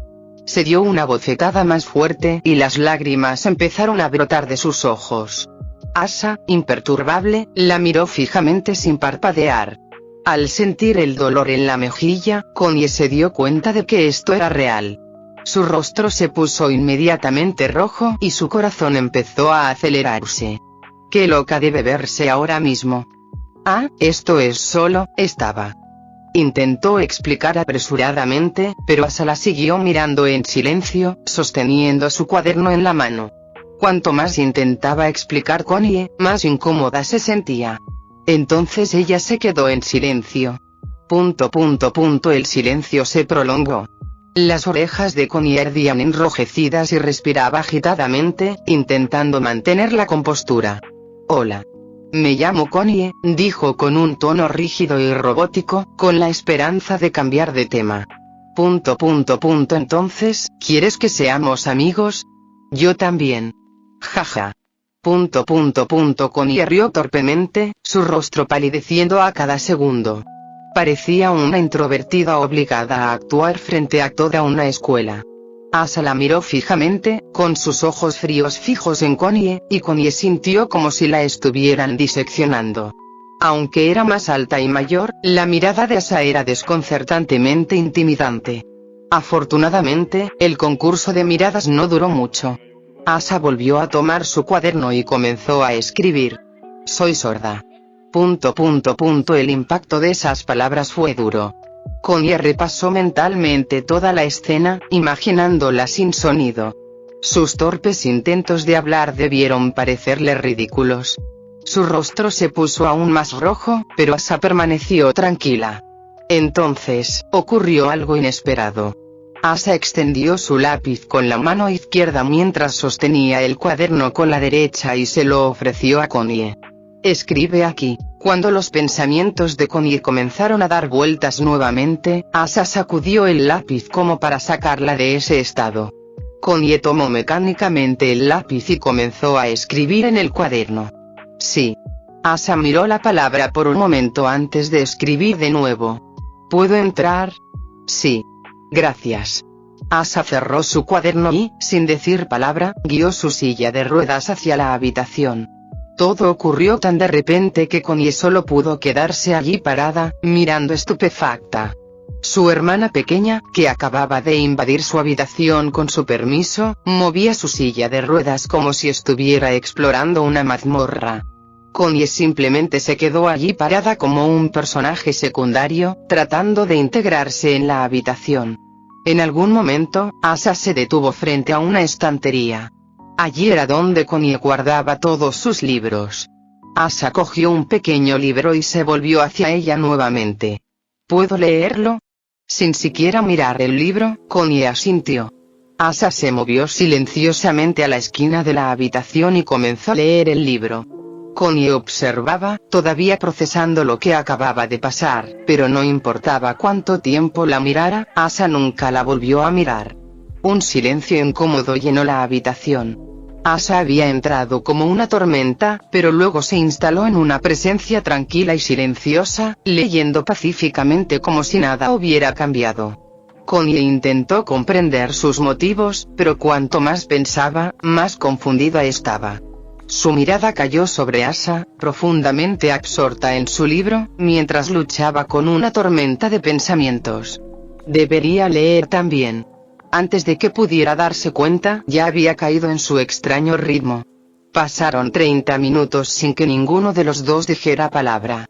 Se dio una bofetada más fuerte y las lágrimas empezaron a brotar de sus ojos. Asa, imperturbable, la miró fijamente sin parpadear. Al sentir el dolor en la mejilla, Connie se dio cuenta de que esto era real. Su rostro se puso inmediatamente rojo y su corazón empezó a acelerarse. «Qué loca debe verse ahora mismo». «Ah, esto es solo», estaba. Intentó explicar apresuradamente, pero Asa la siguió mirando en silencio, sosteniendo su cuaderno en la mano. Cuanto más intentaba explicar Connie, más incómoda se sentía. Entonces ella se quedó en silencio. El silencio se prolongó. Las orejas de Connie ardían enrojecidas y respiraba agitadamente, intentando mantener la compostura. «Hola. Me llamo Connie», dijo con un tono rígido y robótico, con la esperanza de cambiar de tema. Entonces, ¿quieres que seamos amigos? Yo también. Jaja. Connie rió torpemente, su rostro palideciendo a cada segundo. Parecía una introvertida obligada a actuar frente a toda una escuela. Asa la miró fijamente, con sus ojos fríos fijos en Connie, y Connie sintió como si la estuvieran diseccionando. Aunque era más alta y mayor, la mirada de Asa era desconcertantemente intimidante. Afortunadamente, el concurso de miradas no duró mucho. Asa volvió a tomar su cuaderno y comenzó a escribir. Soy sorda. El impacto de esas palabras fue duro. Connie repasó mentalmente toda la escena, imaginándola sin sonido. Sus torpes intentos de hablar debieron parecerle ridículos. Su rostro se puso aún más rojo, pero Asa permaneció tranquila. Entonces, ocurrió algo inesperado. Asa extendió su lápiz con la mano izquierda mientras sostenía el cuaderno con la derecha y se lo ofreció a Connie. Escribe aquí. Cuando los pensamientos de Connie comenzaron a dar vueltas nuevamente, Asa sacudió el lápiz como para sacarla de ese estado. Connie tomó mecánicamente el lápiz y comenzó a escribir en el cuaderno. Sí. Asa miró la palabra por un momento antes de escribir de nuevo. ¿Puedo entrar? Sí. Gracias. Asa cerró su cuaderno y, sin decir palabra, guió su silla de ruedas hacia la habitación. Todo ocurrió tan de repente que Connie solo pudo quedarse allí parada, mirando estupefacta. Su hermana pequeña, que acababa de invadir su habitación con su permiso, movía su silla de ruedas como si estuviera explorando una mazmorra. Connie simplemente se quedó allí parada como un personaje secundario, tratando de integrarse en la habitación. En algún momento, Asa se detuvo frente a una estantería. Allí era donde Connie guardaba todos sus libros. Asa cogió un pequeño libro y se volvió hacia ella nuevamente. ¿Puedo leerlo? Sin siquiera mirar el libro, Connie asintió. Asa se movió silenciosamente a la esquina de la habitación y comenzó a leer el libro. Connie observaba, todavía procesando lo que acababa de pasar, pero no importaba cuánto tiempo la mirara, Asa nunca la volvió a mirar. Un silencio incómodo llenó la habitación. Asa había entrado como una tormenta, pero luego se instaló en una presencia tranquila y silenciosa, leyendo pacíficamente como si nada hubiera cambiado. Connie intentó comprender sus motivos, pero cuanto más pensaba, más confundida estaba. Su mirada cayó sobre Asa, profundamente absorta en su libro, mientras luchaba con una tormenta de pensamientos. Debería leer también. Antes de que pudiera darse cuenta, ya había caído en su extraño ritmo. Pasaron 30 minutos sin que ninguno de los dos dijera palabra.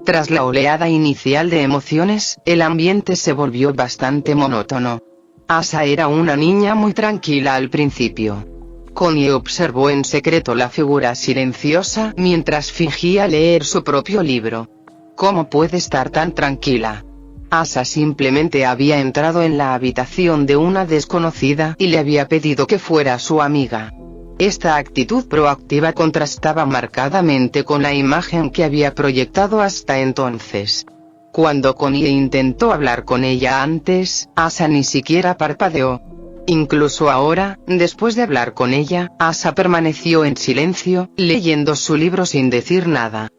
Tras la oleada inicial de emociones, el ambiente se volvió bastante monótono. Asa era una niña muy tranquila al principio. Connie observó en secreto la figura silenciosa mientras fingía leer su propio libro. ¿Cómo puede estar tan tranquila? Asa simplemente había entrado en la habitación de una desconocida y le había pedido que fuera su amiga. Esta actitud proactiva contrastaba marcadamente con la imagen que había proyectado hasta entonces. Cuando Connie intentó hablar con ella antes, Asa ni siquiera parpadeó. Incluso ahora, después de hablar con ella, Asa permaneció en silencio, leyendo su libro sin decir nada.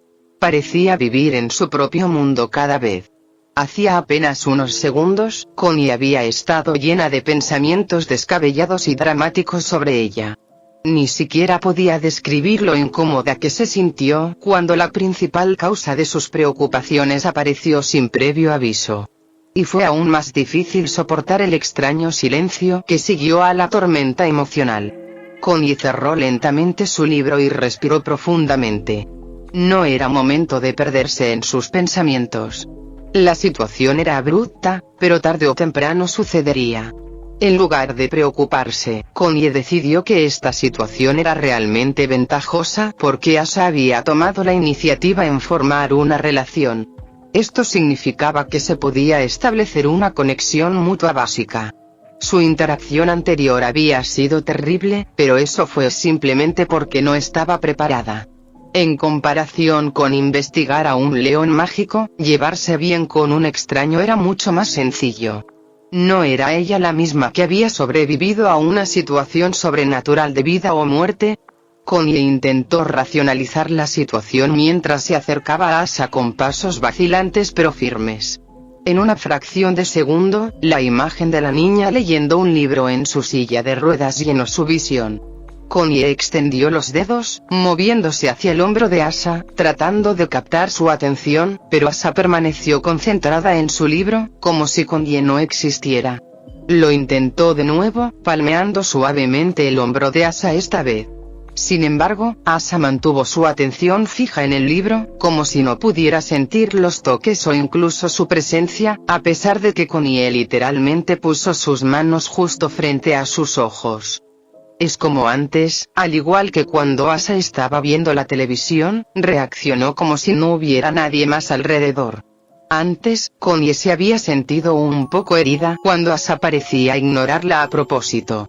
Parecía vivir en su propio mundo cada vez. Hacía apenas unos segundos, Connie había estado llena de pensamientos descabellados y dramáticos sobre ella. Ni siquiera podía describir lo incómoda que se sintió cuando la principal causa de sus preocupaciones apareció sin previo aviso. Y fue aún más difícil soportar el extraño silencio que siguió a la tormenta emocional. Connie cerró lentamente su libro y respiró profundamente. No era momento de perderse en sus pensamientos. La situación era abrupta, pero tarde o temprano sucedería. En lugar de preocuparse, Connie decidió que esta situación era realmente ventajosa porque Asa había tomado la iniciativa en formar una relación. Esto significaba que se podía establecer una conexión mutua básica. Su interacción anterior había sido terrible, pero eso fue simplemente porque no estaba preparada. En comparación con investigar a un león mágico, llevarse bien con un extraño era mucho más sencillo. No era ella la misma que había sobrevivido a una situación sobrenatural de vida o muerte. Konie intentó racionalizar la situación mientras se acercaba a Asa con pasos vacilantes pero firmes. En una fracción de segundo, la imagen de la niña leyendo un libro en su silla de ruedas llenó su visión. Konie extendió los dedos, moviéndose hacia el hombro de Asa, tratando de captar su atención, pero Asa permaneció concentrada en su libro, como si Konie no existiera. Lo intentó de nuevo, palmeando suavemente el hombro de Asa esta vez. Sin embargo, Asa mantuvo su atención fija en el libro, como si no pudiera sentir los toques o incluso su presencia, a pesar de que Konie literalmente puso sus manos justo frente a sus ojos. Es como antes, al igual que cuando Asa estaba viendo la televisión, reaccionó como si no hubiera nadie más alrededor. Antes, Konie se había sentido un poco herida cuando Asa parecía ignorarla a propósito.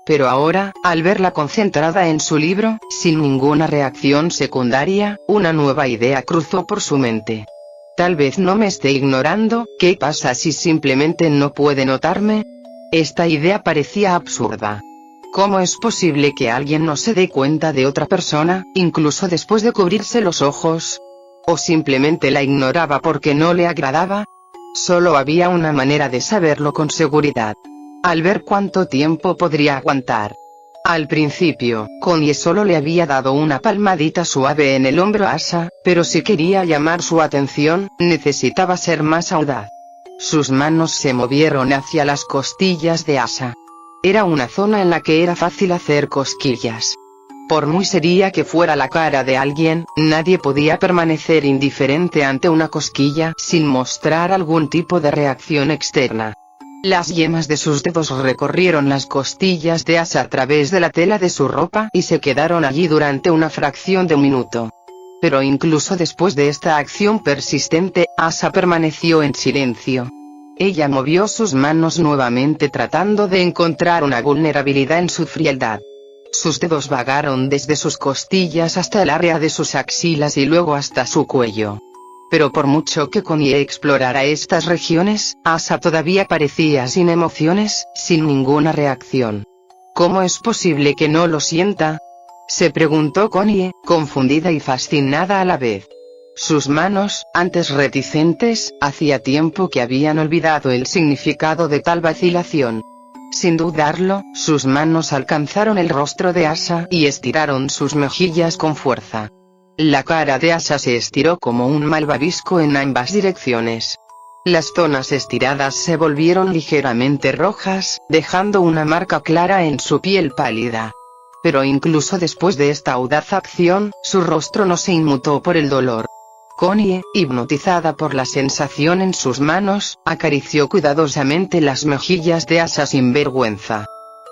Pero ahora, al verla concentrada en su libro, sin ninguna reacción secundaria, una nueva idea cruzó por su mente. Tal vez no me esté ignorando, ¿qué pasa si simplemente no puede notarme? Esta idea parecía absurda. ¿Cómo es posible que alguien no se dé cuenta de otra persona, incluso después de cubrirse los ojos? ¿O simplemente la ignoraba porque no le agradaba? Solo había una manera de saberlo con seguridad. Al ver cuánto tiempo podría aguantar. Al principio, Konie solo le había dado una palmadita suave en el hombro a Asa, pero si quería llamar su atención, necesitaba ser más audaz. Sus manos se movieron hacia las costillas de Asa. Era una zona en la que era fácil hacer cosquillas. Por muy seria que fuera la cara de alguien, nadie podía permanecer indiferente ante una cosquilla sin mostrar algún tipo de reacción externa. Las yemas de sus dedos recorrieron las costillas de Asa a través de la tela de su ropa y se quedaron allí durante una fracción de un minuto. Pero incluso después de esta acción persistente, Asa permaneció en silencio. Ella movió sus manos nuevamente tratando de encontrar una vulnerabilidad en su frialdad. Sus dedos vagaron desde sus costillas hasta el área de sus axilas y luego hasta su cuello. Pero por mucho que Konie explorara estas regiones, Asa todavía parecía sin emociones, sin ninguna reacción. ¿Cómo es posible que no lo sienta?, se preguntó Konie, confundida y fascinada a la vez. Sus manos, antes reticentes, hacía tiempo que habían olvidado el significado de tal vacilación. Sin dudarlo, sus manos alcanzaron el rostro de Asa y estiraron sus mejillas con fuerza. La cara de Asa se estiró como un malvavisco en ambas direcciones. Las zonas estiradas se volvieron ligeramente rojas, dejando una marca clara en su piel pálida. Pero incluso después de esta audaz acción, su rostro no se inmutó por el dolor. Konie, hipnotizada por la sensación en sus manos, acarició cuidadosamente las mejillas de Asa sin vergüenza.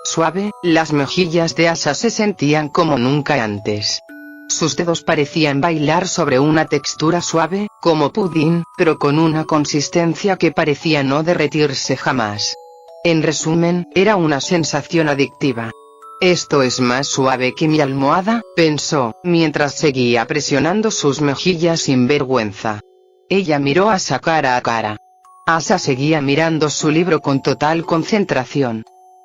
Suave, las mejillas de Asa se sentían como nunca antes. Sus dedos parecían bailar sobre una textura suave, como pudín, pero con una consistencia que parecía no derretirse jamás. En resumen, era una sensación adictiva. Esto es más suave que mi almohada, pensó, mientras seguía presionando sus mejillas sin vergüenza. Ella miró a Asa cara a cara. Asa seguía mirando su libro con total concentración.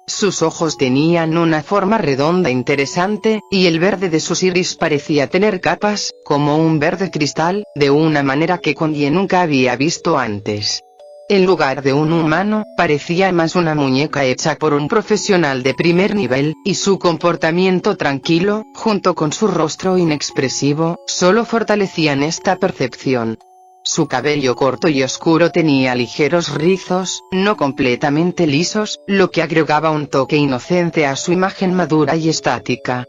Sus ojos tenían una forma redonda interesante, y el verde de sus iris parecía tener capas, como un verde cristal, de una manera que Konie nunca había visto antes. En lugar de un humano, parecía más una muñeca hecha por un profesional de primer nivel, y su comportamiento tranquilo, junto con su rostro inexpresivo, solo fortalecían esta percepción. Su cabello corto y oscuro tenía ligeros rizos, no completamente lisos, lo que agregaba un toque inocente a su imagen madura y estática.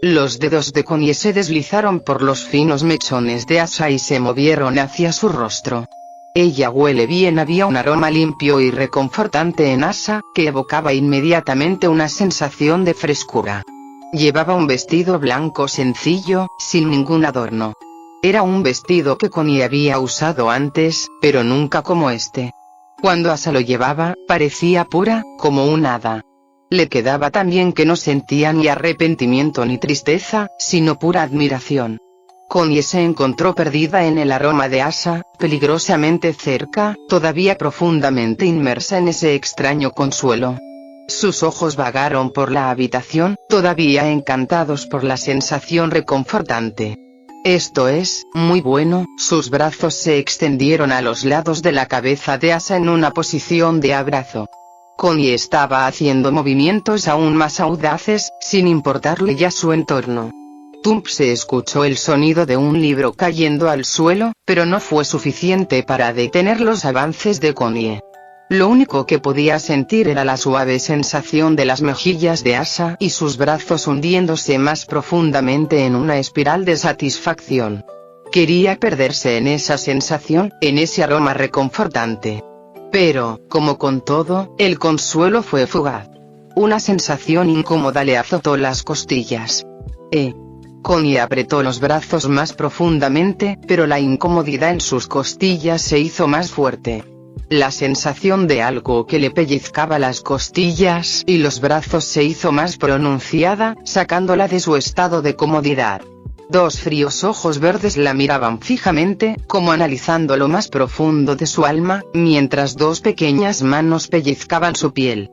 Los dedos de Konie se deslizaron por los finos mechones de Asa y se movieron hacia su rostro. Ella huele bien, había un aroma limpio y reconfortante en Asa, que evocaba inmediatamente una sensación de frescura. Llevaba un vestido blanco sencillo, sin ningún adorno. Era un vestido que Konie había usado antes, pero nunca como este. Cuando Asa lo llevaba, parecía pura, como un hada. Le quedaba tan bien que no sentía ni arrepentimiento ni tristeza, sino pura admiración. Connie se encontró perdida en el aroma de Asa, peligrosamente cerca, todavía profundamente inmersa en ese extraño consuelo. Sus ojos vagaron por la habitación, todavía encantados por la sensación reconfortante. Esto es, muy bueno. Sus brazos se extendieron a los lados de la cabeza de Asa en una posición de abrazo. Connie estaba haciendo movimientos aún más audaces, sin importarle ya su entorno. Tump se escuchó el sonido de un libro cayendo al suelo, pero no fue suficiente para detener los avances de Connie. Lo único que podía sentir era la suave sensación de las mejillas de Asa y sus brazos hundiéndose más profundamente en una espiral de satisfacción. Quería perderse en esa sensación, en ese aroma reconfortante. Pero, como con todo, el consuelo fue fugaz. Una sensación incómoda le azotó las costillas. Connie apretó los brazos más profundamente, pero la incomodidad en sus costillas se hizo más fuerte. La sensación de algo que le pellizcaba las costillas y los brazos se hizo más pronunciada, sacándola de su estado de comodidad. Dos fríos ojos verdes la miraban fijamente, como analizando lo más profundo de su alma, mientras dos pequeñas manos pellizcaban su piel.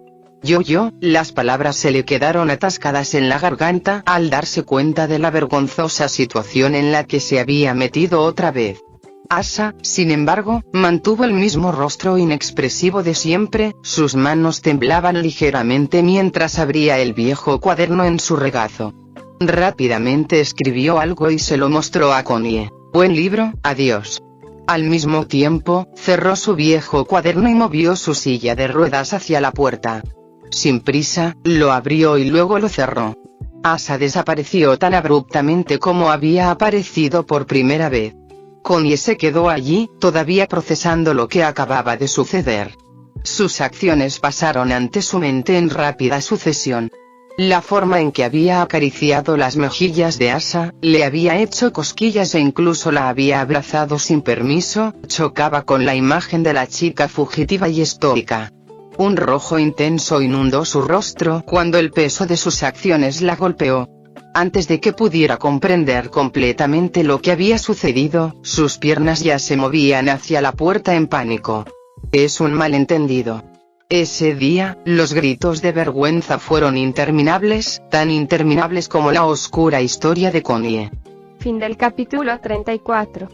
Las palabras se le quedaron atascadas en la garganta al darse cuenta de la vergonzosa situación en la que se había metido otra vez. Asa, sin embargo, mantuvo el mismo rostro inexpresivo de siempre, sus manos temblaban ligeramente mientras abría el viejo cuaderno en su regazo. Rápidamente escribió algo y se lo mostró a Connie. «Buen libro, adiós». Al mismo tiempo, cerró su viejo cuaderno y movió su silla de ruedas hacia la puerta. Sin prisa, lo abrió y luego lo cerró. Asa desapareció tan abruptamente como había aparecido por primera vez. Connie se quedó allí, todavía procesando lo que acababa de suceder. Sus acciones pasaron ante su mente en rápida sucesión. La forma en que había acariciado las mejillas de Asa, le había hecho cosquillas e incluso la había abrazado sin permiso, chocaba con la imagen de la chica fugitiva y estoica. Un rojo intenso inundó su rostro cuando el peso de sus acciones la golpeó. Antes de que pudiera comprender completamente lo que había sucedido, sus piernas ya se movían hacia la puerta en pánico. Es un malentendido. Ese día, los gritos de vergüenza fueron interminables, tan interminables como la oscura historia de Connie. Fin del capítulo 34.